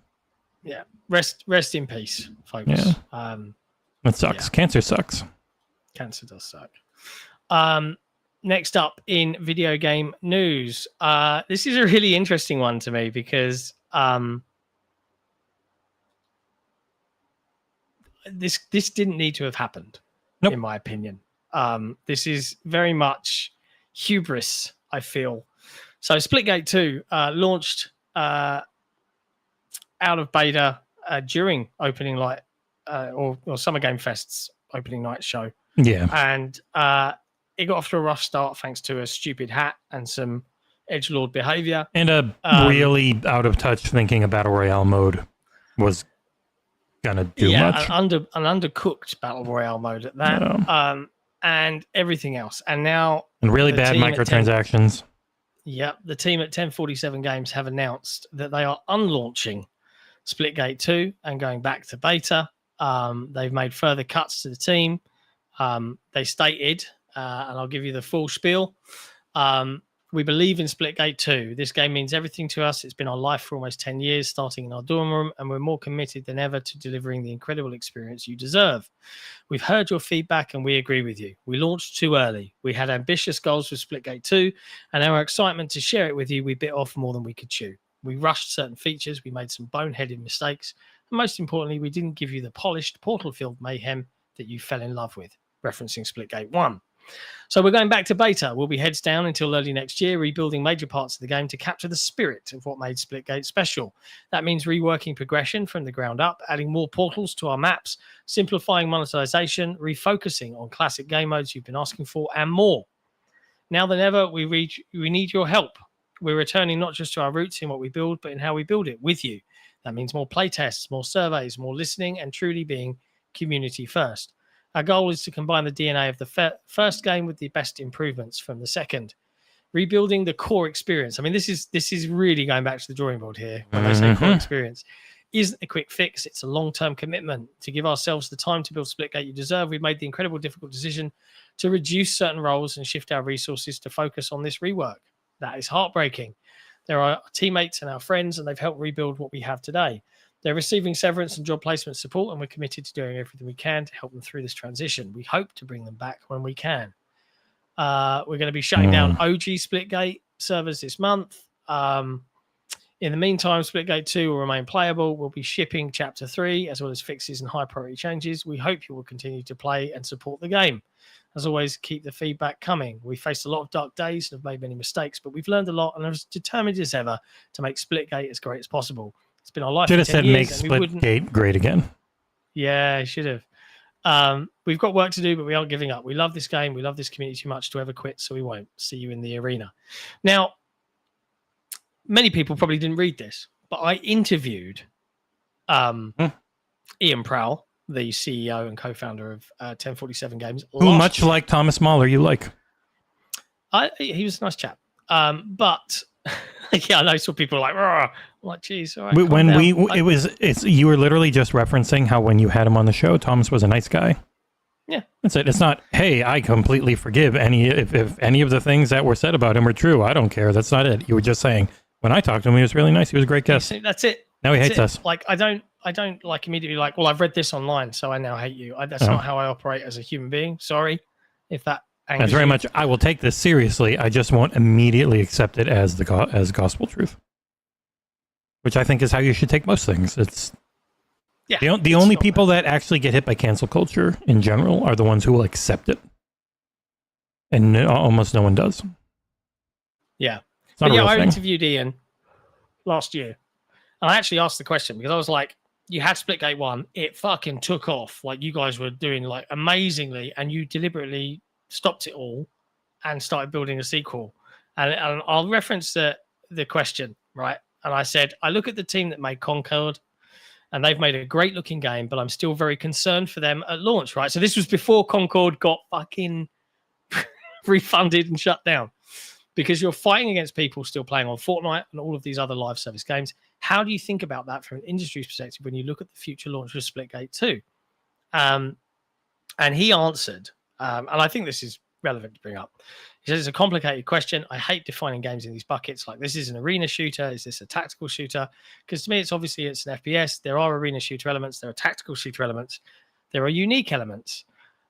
Yeah. Rest in peace, folks. Yeah. It sucks. Yeah. Cancer sucks. Cancer does suck. Next up in video game news. This is a really interesting one to me because this didn't need to have happened, in my opinion. This is very much hubris, I feel. So Splitgate 2 launched out of beta during opening night or Summer Game Fest's opening night show. Yeah. And it got off to a rough start thanks to a stupid hat and some edgelord behavior. And a really out of touch thinking a battle royale mode was gonna do much. An undercooked battle royale mode at that. And everything else. And now really bad microtransactions. The team at 1047 Games have announced that they are unlaunching Splitgate 2 and going back to beta. They've made further cuts to the team. They stated, and I'll give you the full spiel. We believe in Splitgate 2. This game means everything to us. It's been our life for almost 10 years, starting in our dorm room, and we're more committed than ever to delivering the incredible experience you deserve. We've heard your feedback, and we agree with you. We launched too early. We had ambitious goals with Splitgate 2, and our excitement to share it with you, we bit off more than we could chew. We rushed certain features. We made some boneheaded mistakes. And most importantly, we didn't give you the polished portal-filled mayhem that you fell in love with, referencing Splitgate 1. So we're going back to beta. We'll be heads down until early next year, rebuilding major parts of the game to capture the spirit of what made Splitgate special. That means reworking progression from the ground up, adding more portals to our maps, simplifying monetization, refocusing on classic game modes you've been asking for, and more. Now than ever, we need your help. We're returning not just to our roots in what we build, but in how we build it with you. That means more playtests, more surveys, more listening, and truly being community first. Our goal is to combine the DNA of the first game with the best improvements from the second, rebuilding the core experience. I mean, this is really going back to the drawing board here when I say core experience. Isn't a quick fix. It's a long-term commitment. To give ourselves the time to build Splitgate you deserve, we've made the incredible difficult decision to reduce certain roles and shift our resources to focus on this rework. That is heartbreaking. They're our teammates and our friends, and they've helped rebuild what we have today. They're receiving severance and job placement support, and we're committed to doing everything we can to help them through this transition. We hope to bring them back when we can. We're going to be shutting down OG Splitgate servers this month. In the meantime, Splitgate 2 will remain playable. We'll be shipping Chapter 3, as well as fixes and high-priority changes. We hope you will continue to play and support the game. As always, keep the feedback coming. We faced a lot of dark days and have made many mistakes, but we've learned a lot and are as determined as ever to make Splitgate as great as possible. It's been our life. Should have said make Splitgate great again. Yeah, should have. We've got work to do, but we aren't giving up. We love this game. We love this community too much to ever quit, so we won't. See you in the arena. Now, many people probably didn't read this, but I interviewed Ian Prowl, the CEO and co-founder of 1047 Games. Who, much like Thomas Mahler, you like. He was a nice chap. But... yeah, I know some people are like, I'm like, geez, all right. When you were literally just referencing how when you had him on the show, Thomas was a nice guy. Yeah. That's it. It's not, hey, I completely forgive if any of the things that were said about him were true. I don't care. That's not it. You were just saying, when I talked to him, he was really nice. He was a great guest. That's it. Now he hates us. Like, I don't like immediately like, well, I've read this online, so I now hate you. That's not how I operate as a human being. Sorry if that angers That's very you. much, I will take this seriously. I just won't immediately accept it as as gospel truth. Which I think is how you should take most things. It's the only people that actually get hit by cancel culture in general are the ones who will accept it. And almost no one does. Yeah. It's not a real I thing. interviewed Ian last year. And I actually asked the question because I was like, you had Splitgate 1, it fucking took off. Like, you guys were doing like amazingly, and you deliberately stopped it all and started building a sequel. And I'll reference the question, right? And I said, I look at the team that made Concord, and they've made a great looking game, but I'm still very concerned for them at launch, right? So this was before Concord got fucking refunded and shut down, because you're fighting against people still playing on Fortnite and all of these other live service games. How do you think about that from an industry's perspective when you look at the future launch of Splitgate 2? And he answered, and I think this is relevant to bring up. He says, it's a complicated question. I hate defining games in these buckets. Like, this is an arena shooter. Is this a tactical shooter? Because to me, it's an FPS. There are arena shooter elements. There are tactical shooter elements. There are unique elements.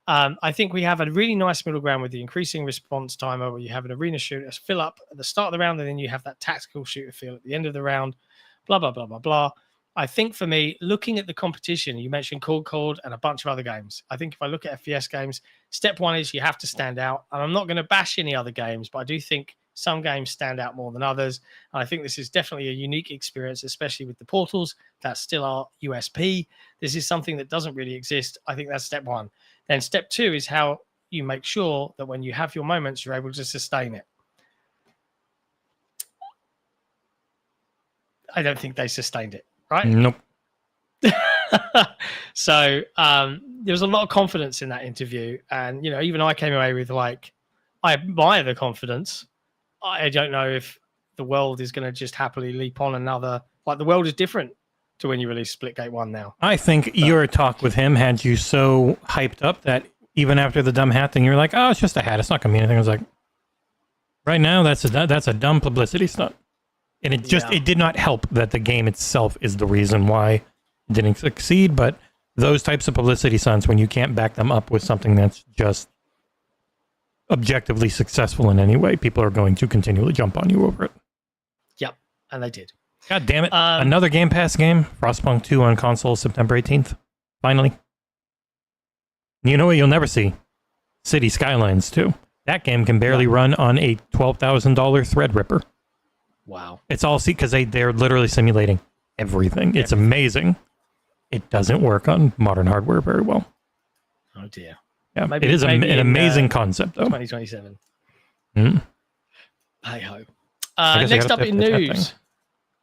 I think we have a really nice middle ground with the increasing response timer, where you have an arena shooter fill up at the start of the round, and then you have that tactical shooter feel at the end of the round, blah, blah, blah, blah, blah. I think for me, looking at the competition, you mentioned Concord and a bunch of other games. I think if I look at FPS games, step one is you have to stand out. And I'm not going to bash any other games, but I do think some games stand out more than others. And I think this is definitely a unique experience, especially with the portals. That's still our USP. This is something that doesn't really exist. I think that's step one. Then step two is how you make sure that when you have your moments, you're able to sustain it. I don't think they sustained it, right? Nope. So there was a lot of confidence in that interview. And, you know, even I came away with, like, I admire the confidence. I don't know if the world is going to just happily leap on another. Like, the world is different to when you release Splitgate 1 now. I think your talk with him had you so hyped up that even after the dumb hat thing, you were like, oh, it's just a hat. It's not going to mean anything. I was like, right now, that's a dumb publicity stunt. And it just, it did not help that the game itself is the reason why it didn't succeed. But those types of publicity stunts, when you can't back them up with something that's just objectively successful in any way, people are going to continually jump on you over it. Yep, and they did. God damn it. Another Game Pass game, Frostpunk 2 on console, September 18th. Finally. You know what you'll never see? City Skylines 2. That game can barely run on a $12,000 Threadripper. Wow. It's all because they're literally simulating everything. It's amazing. It doesn't work on modern hardware very well. Oh, dear. Yeah, it is an amazing concept, though. 2027. Mm-hmm. Hey-ho. Next up in news,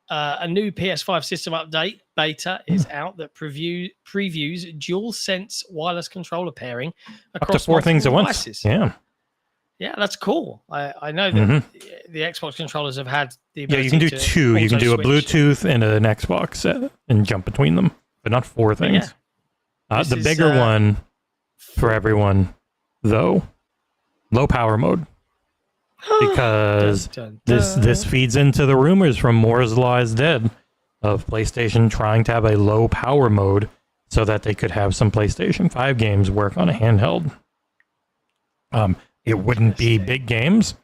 a new PS5 system update beta is out that previews DualSense wireless controller pairing across up to 4 things at once. Devices. Yeah, that's cool. I know that the Xbox controllers have had the ability you can do to 2. You can do a switch. Bluetooth and an Xbox and jump between them, but not 4 things. The bigger one for everyone, though, low power mode. Because this feeds into the rumors from Moore's Law is Dead of PlayStation trying to have a low power mode so that they could have some PlayStation 5 games work on a handheld. It wouldn't be big games.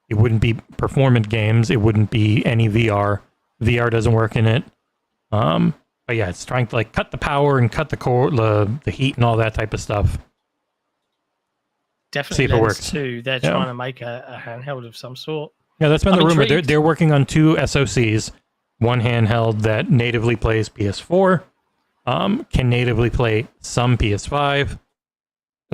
It wouldn't be performant games. It wouldn't be any VR. VR doesn't work in it. But yeah, it's trying to like cut the power and cut the core, the heat and all that type of stuff. Definitely see if it works. Too. They're trying to make a handheld of some sort. Yeah, that's been the rumor. They're working on 2 SoCs. One handheld that natively plays PS4, can natively play some PS5.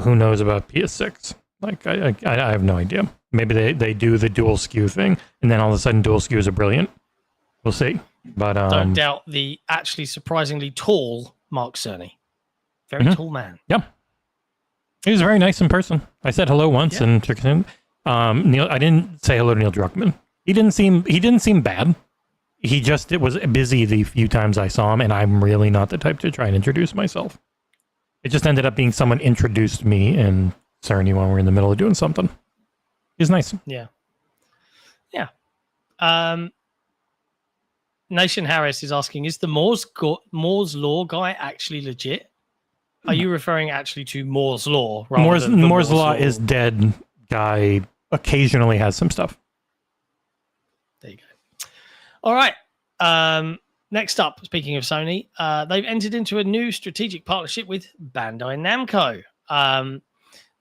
Who knows about PS6? Like, I have no idea. Maybe they do the dual SKU thing, and then all of a sudden dual SKUs are brilliant. We'll see. But don't doubt the actually surprisingly tall Mark Cerny. Very tall man. Yeah. He was very nice in person. I said hello once and shook his hand. Neil, I didn't say hello to Neil Druckmann. He didn't seem bad. It was busy the few times I saw him, and I'm really not the type to try and introduce myself. It just ended up being someone introduced me in Cerny when we're in the middle of doing something. He's nice. Yeah. Yeah. Nation Harris is asking, is the Moore's Law guy actually legit? Are you referring actually to Moore's Law? Moore's Law is dead. Guy occasionally has some stuff. There you go. All right. Next up, speaking of Sony, they've entered into a new strategic partnership with Bandai Namco.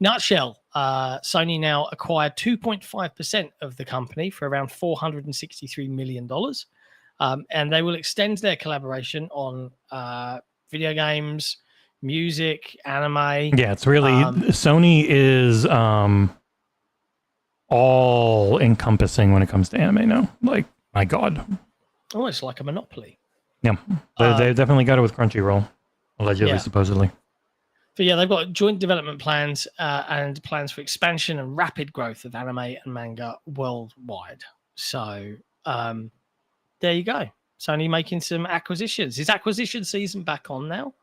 Nutshell, Sony now acquired 2.5% of the company for around $463 million. And they will extend their collaboration on video games, music, anime. Yeah, it's really Sony is all encompassing when it comes to anime now. Like, my God. Almost like a monopoly. Yeah, they've definitely got it with Crunchyroll, allegedly, supposedly. But yeah, they've got joint development plans and plans for expansion and rapid growth of anime and manga worldwide. So there you go. Sony making some acquisitions. Is acquisition season back on now?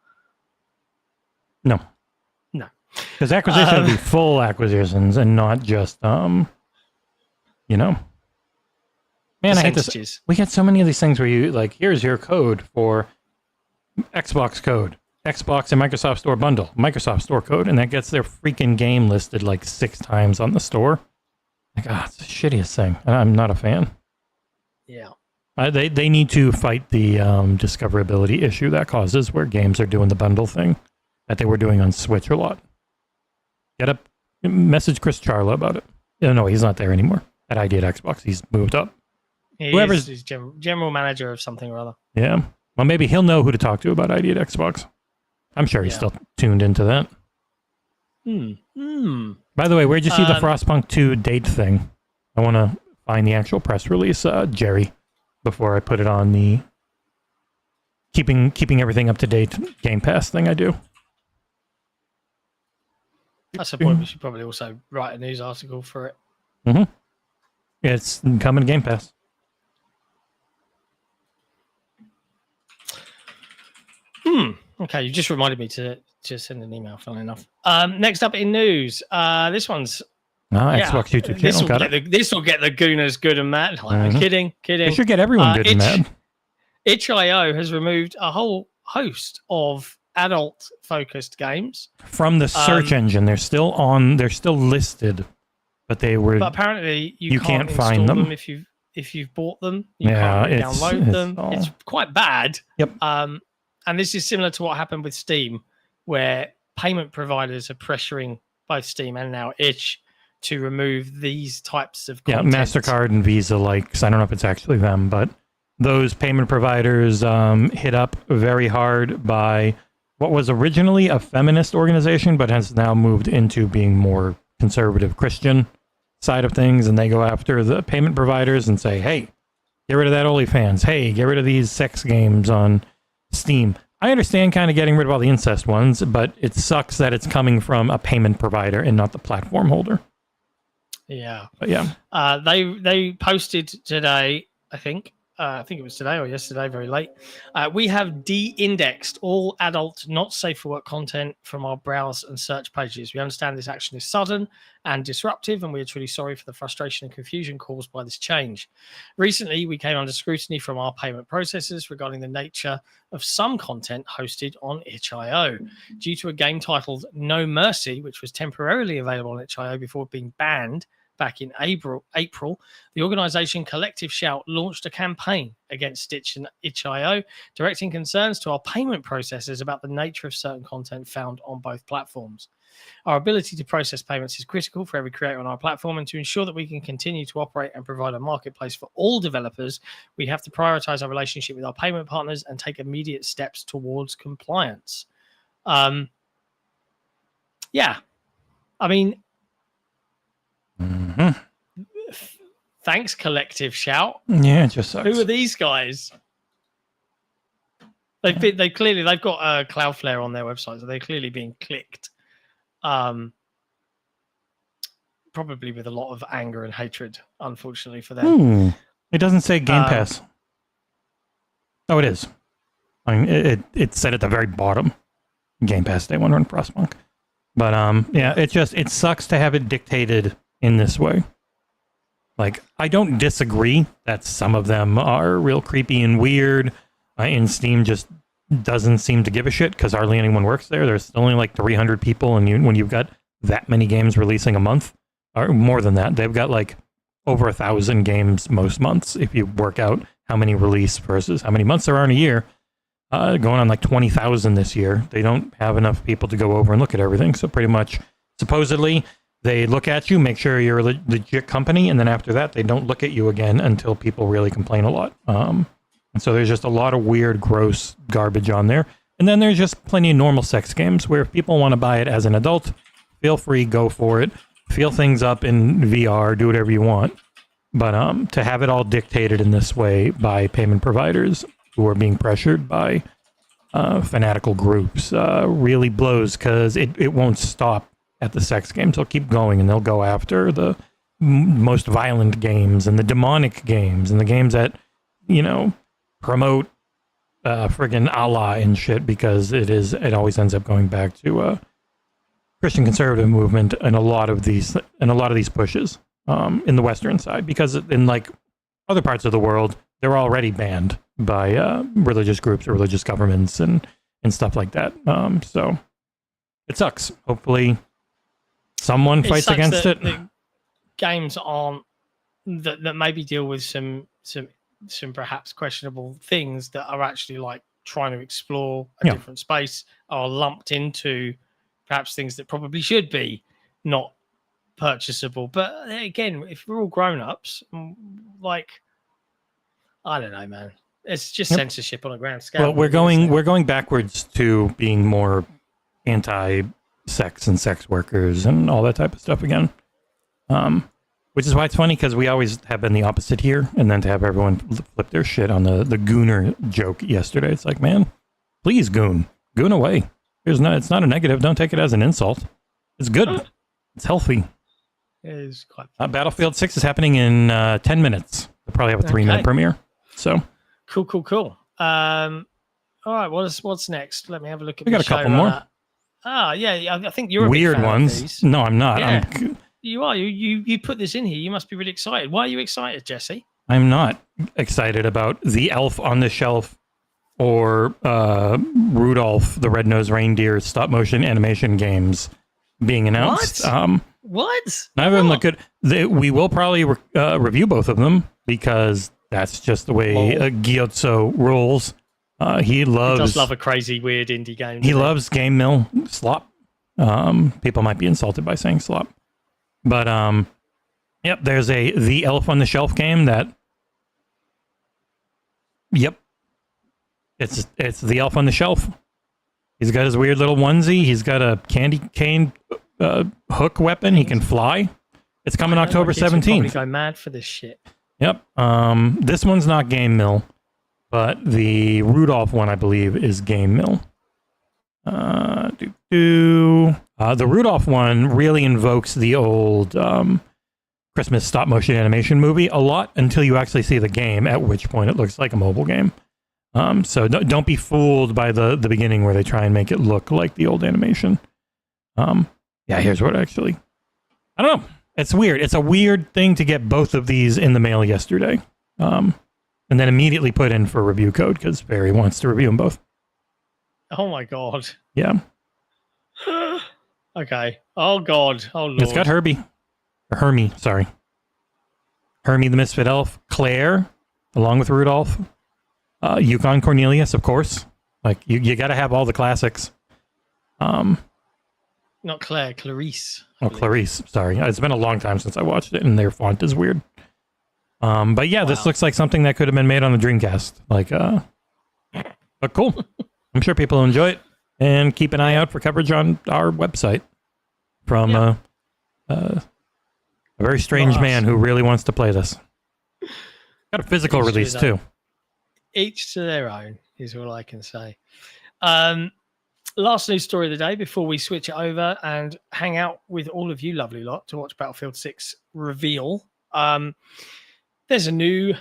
No. Because acquisition would be full acquisitions and not just, Man, I hate this. We get so many of these things where you, like, here's your code for Xbox code. Xbox and Microsoft Store bundle. Microsoft Store code. And that gets their freaking game listed like 6 times on the store. Like, it's the shittiest thing. I'm not a fan. Yeah. They need to fight the discoverability issue that causes where games are doing the bundle thing that they were doing on Switch a lot. Get up, message Chris Charla about it. No, he's not there anymore at ID at Xbox. He's moved up. He's general manager of something or other. Yeah. Well, maybe he'll know who to talk to about ID at Xbox. I'm sure he's still tuned into that. By the way, where'd you see the Frostpunk 2 date thing? I want to find the actual press release, Jerry, before I put it on the keeping everything up to date Game Pass thing I do. That's the point. We should probably also write a news article for it. Mm-hmm. It's coming to Game Pass. Okay, you just reminded me to send an email, funnily enough. Next up in news, this one's... Xbox YouTube channel. This will get the Gooners good and mad. Kidding. It should get everyone good and mad. itch.io has removed a whole host of adult-focused games from the search engine. They're still listed, but they were. But apparently, you can't find them if you've bought them. You can't download them. It's quite bad. Yep. And this is similar to what happened with Steam, where payment providers are pressuring both Steam and now Itch to remove these types of content. Yeah, MasterCard and Visa likes. I don't know if it's actually them, but those payment providers hit up very hard by what was originally a feminist organization, but has now moved into being more conservative Christian side of things. And they go after the payment providers and say, hey, get rid of that OnlyFans. Hey, get rid of these sex games on Steam. I understand kind of getting rid of all the incest ones, but it sucks that it's coming from a payment provider and not the platform holder. Yeah. But yeah. They posted today, I think it was today or yesterday, very late. We have de-indexed all adult, not safe for work content from our browse and search pages. We understand this action is sudden and disruptive, and we are truly sorry for the frustration and confusion caused by this change. Recently, we came under scrutiny from our payment processors regarding the nature of some content hosted on itch.io. Due to a game titled No Mercy, which was temporarily available on itch.io before being banned back in April, the organization Collective Shout launched a campaign against Stitch and itch.io, directing concerns to our payment processors about the nature of certain content found on both platforms. Our ability to process payments is critical for every creator on our platform, and to ensure that we can continue to operate and provide a marketplace for all developers, we have to prioritize our relationship with our payment partners and take immediate steps towards compliance. Yeah. I mean, thanks, Collective Shout. Yeah, it just sucks. Who are these guys? They've got Cloudflare on their website, so they're clearly being clicked. Probably with a lot of anger and hatred, unfortunately for them. It doesn't say Game Pass. Oh, it is. I mean, it said at the very bottom. Game Pass Day 1 run Frostpunk. But yeah, it sucks to have it dictated in this way. Like, I don't disagree that some of them are real creepy and weird, and Steam just doesn't seem to give a shit because hardly anyone works there. There's only like 300 people, and when you've got that many games releasing a month, or more than that, they've got like over 1,000 games most months if you work out how many release versus how many months there are in a year. Going on like 20,000 this year. They don't have enough people to go over and look at everything. So pretty much, supposedly, they look at you, make sure you're a legit company, and then after that, they don't look at you again until people really complain a lot. And so there's just a lot of weird, gross garbage on there. And then there's just plenty of normal sex games where if people want to buy it as an adult, feel free, go for it. Feel things up in VR, do whatever you want. But to have it all dictated in this way by payment providers who are being pressured by fanatical groups really blows, because it won't stop at the sex games. They'll keep going, and they'll go after the most violent games and the demonic games and the games that, you know, promote friggin' Allah and shit, because it always ends up going back to Christian conservative movement and a lot of these pushes in the Western side, because in like other parts of the world, they're already banned by religious groups or religious governments and stuff like that. So it sucks. Hopefully someone fights against it. The games aren't that maybe deal with some perhaps questionable things that are actually like trying to explore a different space are lumped into perhaps things that probably should be not purchasable. But again, if we're all grown-ups, like, I don't know, man. It's just censorship on a grand scale. Well, we're going backwards to being more anti-sex and sex workers and all that type of stuff again. Which is why it's funny, because we always have been the opposite here, and then to have everyone flip their shit on the gooner joke yesterday, it's like, man, please goon away. It's not a negative. Don't take it as an insult. It's good. It's healthy. It is quite Battlefield 6 is happening in 10 minutes. They'll probably have a 3-minute premiere. So cool. All right, what's next? Let me have a look at. We got a couple more. Yeah, I think you're a weird big fan ones. Of these. No, I'm not. Yeah. You are. You put this in here. You must be really excited. Why are you excited, Jesse? I'm not excited about the Elf on the Shelf or Rudolph the Red-Nosed Reindeer stop motion animation games being announced. What? None of them look good. We will probably review both of them, because that's just the way Gyotso rolls. He does love a crazy, weird indie game. He loves Game Mill slop. People might be insulted by saying slop. But, yep, there's the Elf on the Shelf game that... Yep. It's the Elf on the Shelf. He's got his weird little onesie. He's got a candy cane hook weapon. He can fly. It's coming October 17th. Probably go mad for this shit. Yep. This one's not Game Mill, but the Rudolph one, I believe, is Game Mill. The Rudolph one really invokes the old Christmas stop motion animation movie a lot until you actually see the game, at which point it looks like a mobile game. So don't be fooled by the beginning where they try and make it look like the old animation. Yeah, here's what actually... I don't know. It's weird. It's a weird thing to get both of these in the mail yesterday. And then immediately put in for review code, because Barry wants to review them both. Oh my god. Yeah. Okay. Oh god. Oh lord. It's got Herbie. Or Hermie, sorry. Hermie the Misfit Elf. Claire, along with Rudolph. Yukon Cornelius, of course. Like, you got to have all the classics. Not Claire, Clarice. Oh, Clarice, sorry. It's been a long time since I watched it, and their font is weird. But yeah, This looks like something that could have been made on the Dreamcast. Like, but cool. I'm sure people will enjoy it, and keep an eye out for coverage on our website from a very strange man who really wants to play this. Got a physical release too. Each to their own is all I can say. Last news story of the day before we switch it over and hang out with all of you lovely lot to watch Battlefield 6 reveal. There's a new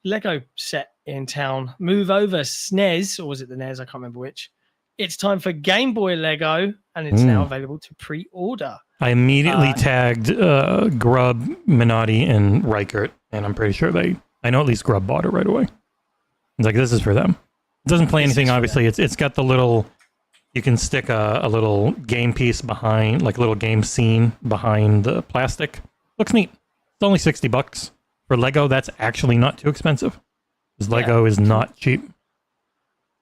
LEGO set in town. Move Over SNES, or was it the NES? I can't remember which. it's time for Game Boy Lego, and it's now available to pre-order. I immediately tagged Grub, Minotti, and Reichert, and I'm pretty sure I know at least Grub bought it right away. It's like, this is for them. It doesn't play anything, obviously. It's got the little, you can stick a little game piece behind, like a little game scene behind the plastic. Looks neat. It's only $60. For Lego, that's actually not too expensive. Because Lego is not cheap.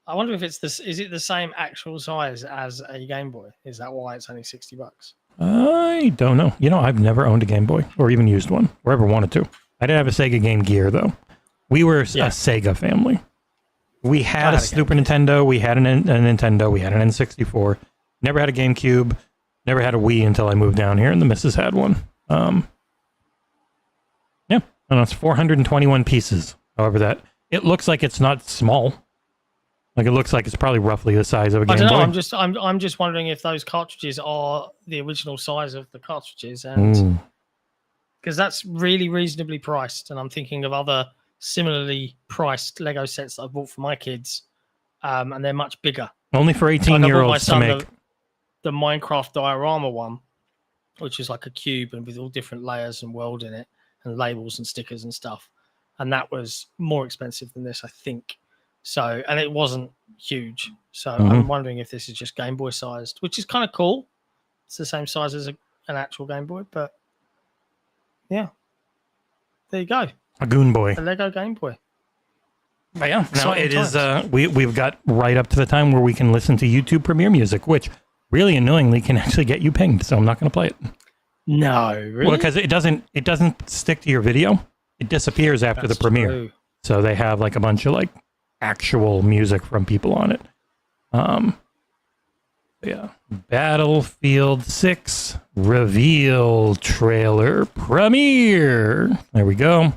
I wonder if it's this. Is it the same actual size as a Game Boy? Is that why it's only $60? I don't know. You know, I've never owned a Game Boy or even used one or ever wanted to. I did have a Sega Game Gear though. We were a Sega family. We had a Super Nintendo. We had a Nintendo. We had an N64. Never had a GameCube. Never had a Wii until I moved down here, and the missus had one. Yeah, I don't know. It's 421 pieces. However, it looks like it's not small. Like, it looks like it's probably roughly the size of a Game Boy. I don't know. I'm just wondering if those cartridges are the original size of the cartridges, and because that's really reasonably priced. And I'm thinking of other similarly priced Lego sets that I bought for my kids, and they're much bigger. Only for 18-year-olds to make. The Minecraft diorama one, which is like a cube and with all different layers and world in it, and labels and stickers and stuff, and that was more expensive than this, I think. So, and it wasn't huge. So I'm wondering if this is just Game Boy sized, which is kind of cool. It's the same size as an actual Game Boy, but yeah, there you go. A Goon Boy. A Lego Game Boy. But yeah, now it is, we've got right up to the time where we can listen to YouTube Premiere music, which really annoyingly can actually get you pinged. So I'm not going to play it. No, really? Well, because it doesn't stick to your video. It disappears after the premiere. True. So they have like a bunch of like actual music from people on it. Yeah. Battlefield 6 reveal trailer premiere. There we go.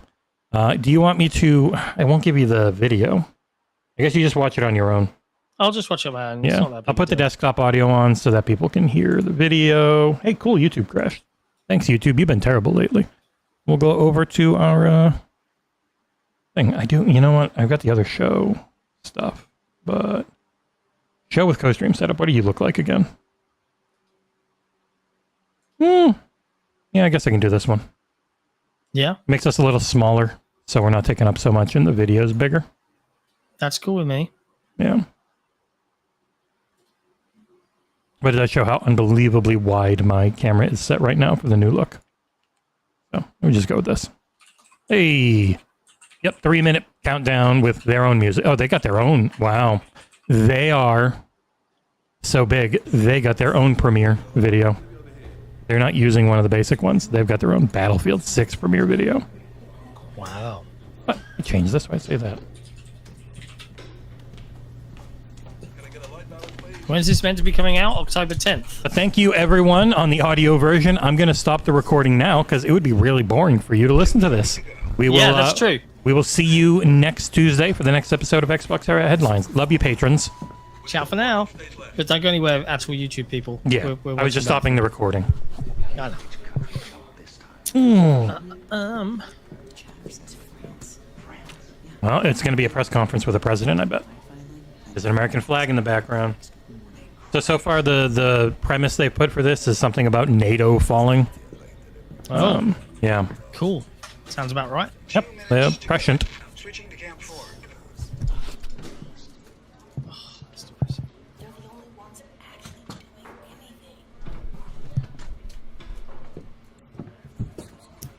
Do you want me to... I won't give you the video. I guess you just watch it on your own. I'll just watch it on my own. Yeah. I'll put the desktop audio on so that people can hear the video. Hey, cool. YouTube crashed. Thanks, YouTube. You've been terrible lately. We'll go over to our thing. You know what? I've got the other show stuff, but show with co-stream setup. What do you look like again? Yeah, I guess I can do this one. Yeah. Makes us a little smaller, so we're not taking up so much and the video's bigger. That's cool with me. Yeah. But it does show how unbelievably wide my camera is set right now for the new look. So let me just go with this. Hey. Yep, 3-minute countdown with their own music. Oh, they got their own. Wow. They are so big. They got their own premiere video. They're not using one of the basic ones. They've got their own Battlefield 6 premiere video. Wow. What? I changed this. Why I say that? When's this meant to be coming out? October 10th. But thank you, everyone, on the audio version. I'm going to stop the recording now because it would be really boring for you to listen to this. Yeah, that's true. We will see you next Tuesday for the next episode of XboxEra Headlines. Love you, patrons. Ciao for now. But don't go anywhere, actual YouTube people. Yeah, I was just stopping the recording. I know. Well, it's going to be a press conference with the president, I bet. There's an American flag in the background. So far, the premise they put for this is something about NATO falling. Oh. Yeah. Cool. Sounds about right. Yep. They're prescient. Switching to camp 4.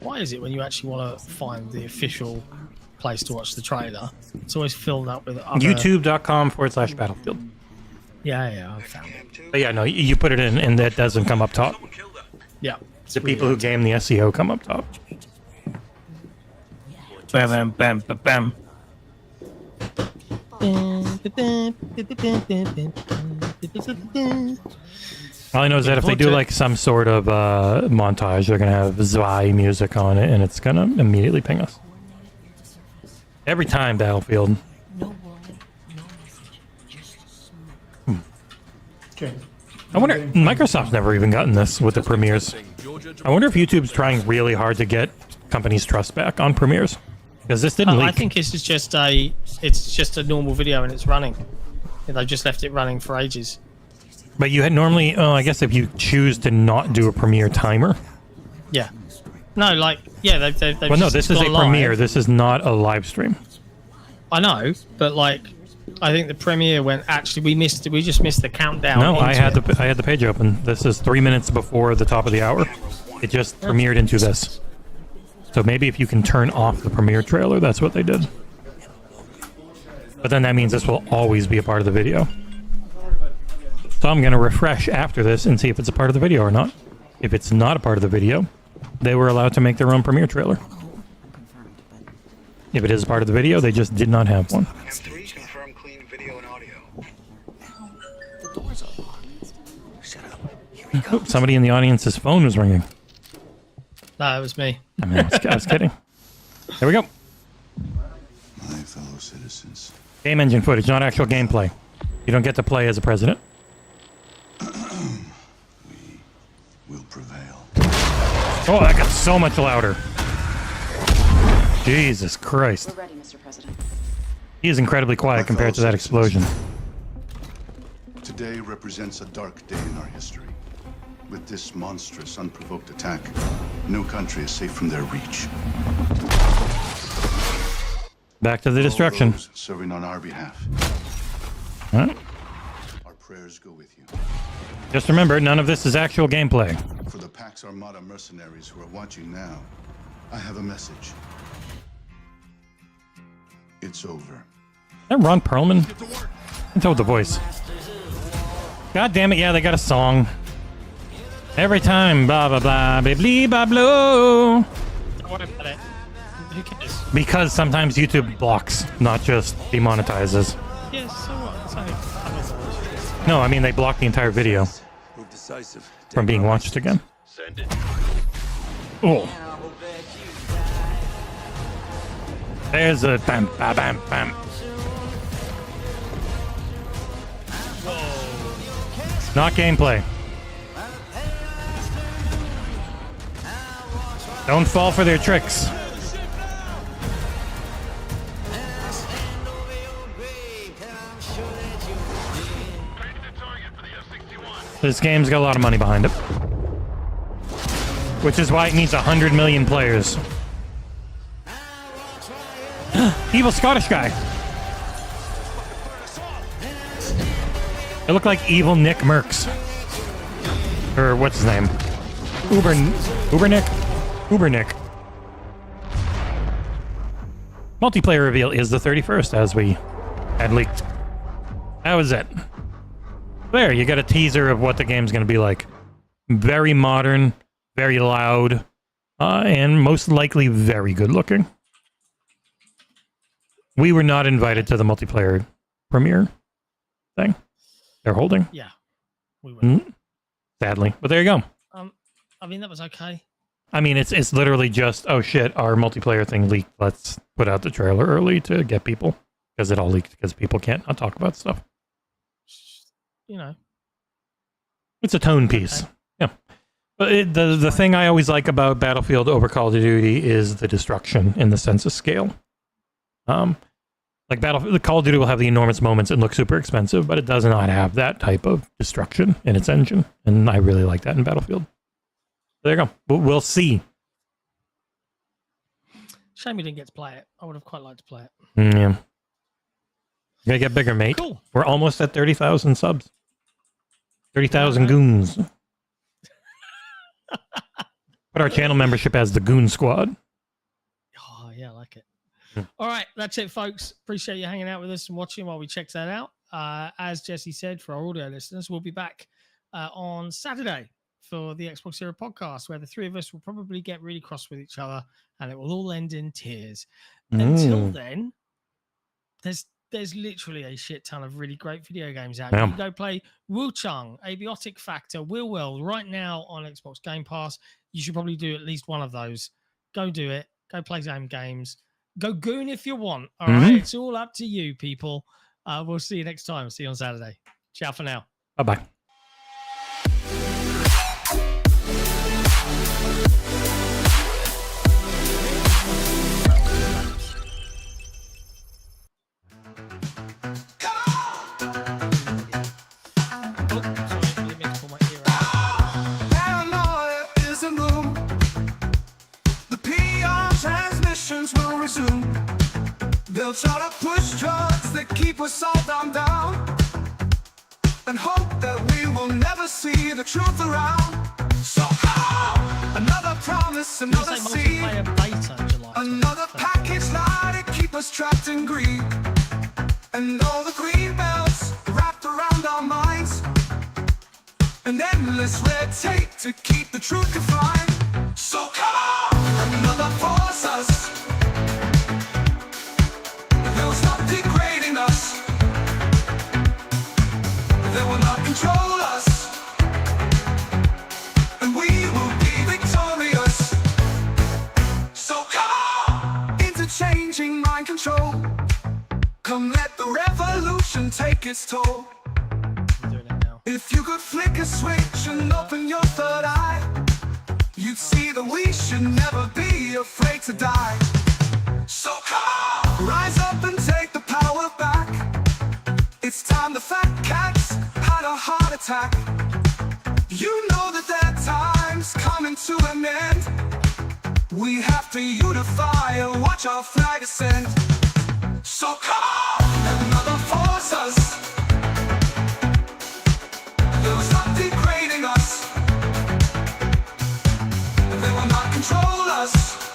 Why is it when you actually want to find the official place to watch the trailer, it's always filled up with other... YouTube.com/Battlefield. Yeah, I found it. But yeah, no, you put it in and that doesn't come up top. Yeah. The people who game the SEO come up top. Bam, bam, bam, bam. All I know is that if they do like some sort of montage, they're going to have Zwei music on it and it's going to immediately ping us. Every time, Battlefield. Okay. I wonder, Microsoft's never even gotten this with the premieres. I wonder if YouTube's trying really hard to get companies' trust back on premieres. Because this didn't leak. I think it's just a normal video and it's running. They've just left it running for ages. But you had normally, I guess if you choose to not do a premiere timer. Yeah. No, like, yeah, they've well, no, this is a premiere. This is not a live stream. I know, but like, I think the premiere went. Actually, we just missed the countdown. No, I had the page open. This is 3 minutes before the top of the hour. It just premiered into this. So maybe if you can turn off the premiere trailer, that's what they did. But then that means this will always be a part of the video. So I'm going to refresh after this and see if it's a part of the video or not. If it's not a part of the video, they were allowed to make their own premiere trailer. If it is part of the video, they just did not have one. Confirm clean video and audio. The doors are locked. Shut up. Here we go. Oh, somebody in the audience's phone was ringing. No, it was me. I mean, I was kidding. There we go. My fellow citizens. Game engine footage, not actual gameplay. You don't get to play as a president. We will prevail. Oh, that got so much louder. Jesus Christ. We're ready, Mr. President. He is incredibly quiet compared to that explosion. Today represents a dark day in our history. With this monstrous, unprovoked attack, no country is safe from their reach. Back to the destruction. All those serving on our behalf. Huh? Our prayers go with you. Just remember, none of this is actual gameplay. For the Pax Armada mercenaries who are watching now, I have a message. It's over. Is that Ron Perlman? I told the voice. God damn it, yeah, they got a song. Every time, blah, blah, blah, blah, blah, blah, blah. Don't worry about it. Who cares? Because sometimes YouTube blocks, not just demonetizes. Yes, so what? It's only No, I mean, they block the entire video Move decisive. from being watched again. Send it. Oh. There's a bam, bam, bam, bam. Not gameplay. Don't fall for their tricks. This game's got a lot of money behind it. Which is why it needs 100 million players. Evil Scottish guy. It looked like evil Nick Merckx. Or what's his name? Uber Nick? Uber Nick. Multiplayer reveal is the 31st, as we had leaked. That was it. There, you got a teaser of what the game's going to be like. Very modern, very loud, and most likely very good looking. We were not invited to the multiplayer premiere thing they're holding. Yeah, we were. Sadly, but there you go. I mean, that was okay. I mean, it's literally just, oh shit, our multiplayer thing leaked. Let's put out the trailer early to get people, because it all leaked because people can't not talk about stuff. You know, it's a tone piece. Okay. Yeah, but the thing I always like about Battlefield over Call of Duty is the destruction in the sense of scale. Like the Call of Duty will have the enormous moments and look super expensive, but it does not have that type of destruction in its engine, and I really like that in Battlefield. There you go. We'll see. Shame we didn't get to play it. I would have quite liked to play it. Yeah. You gotta get bigger, mate. Cool. We're almost at 30,000 subs. 30,000 goons. Put our channel membership as the Goon Squad. Oh, yeah, I like it. All right, that's it, folks. Appreciate you hanging out with us and watching while we check that out. As Jesse said, for our audio listeners, we'll be back on Saturday for the XboxEra podcast, where the three of us will probably get really cross with each other and it will all end in tears. Until then, there's literally a shit ton of really great video games out. You can go play WUCHANG, Abiotic Factor, Will World right now on Xbox Game Pass. You should probably do at least one of those. Go do it. Go play some games. Go goon if you want. All right. It's all up to you, people. We'll see you next time. See you on Saturday. Ciao for now. Bye-bye. try to push drugs that keep us all down, and hope that we will never see the truth around. So how? Another promise, another seed, another package lie to keep us trapped in greed, and all the green bells wrapped around our minds, an endless red tape to keep the truth confined. So come on, another force us. They'll stop degrading us. They will not control us, and we will be victorious. So come on, interchanging mind control. Come let the revolution take its toll. If you could flick a switch and open your third eye, you'd see that we should never be afraid to die. So come on, rise up and take the power back. It's time the fat cats had a heart attack. You know that their time's coming to an end. We have to unify and watch our flag ascend. So come on, another force us. They'll stop degrading us. They will not control us.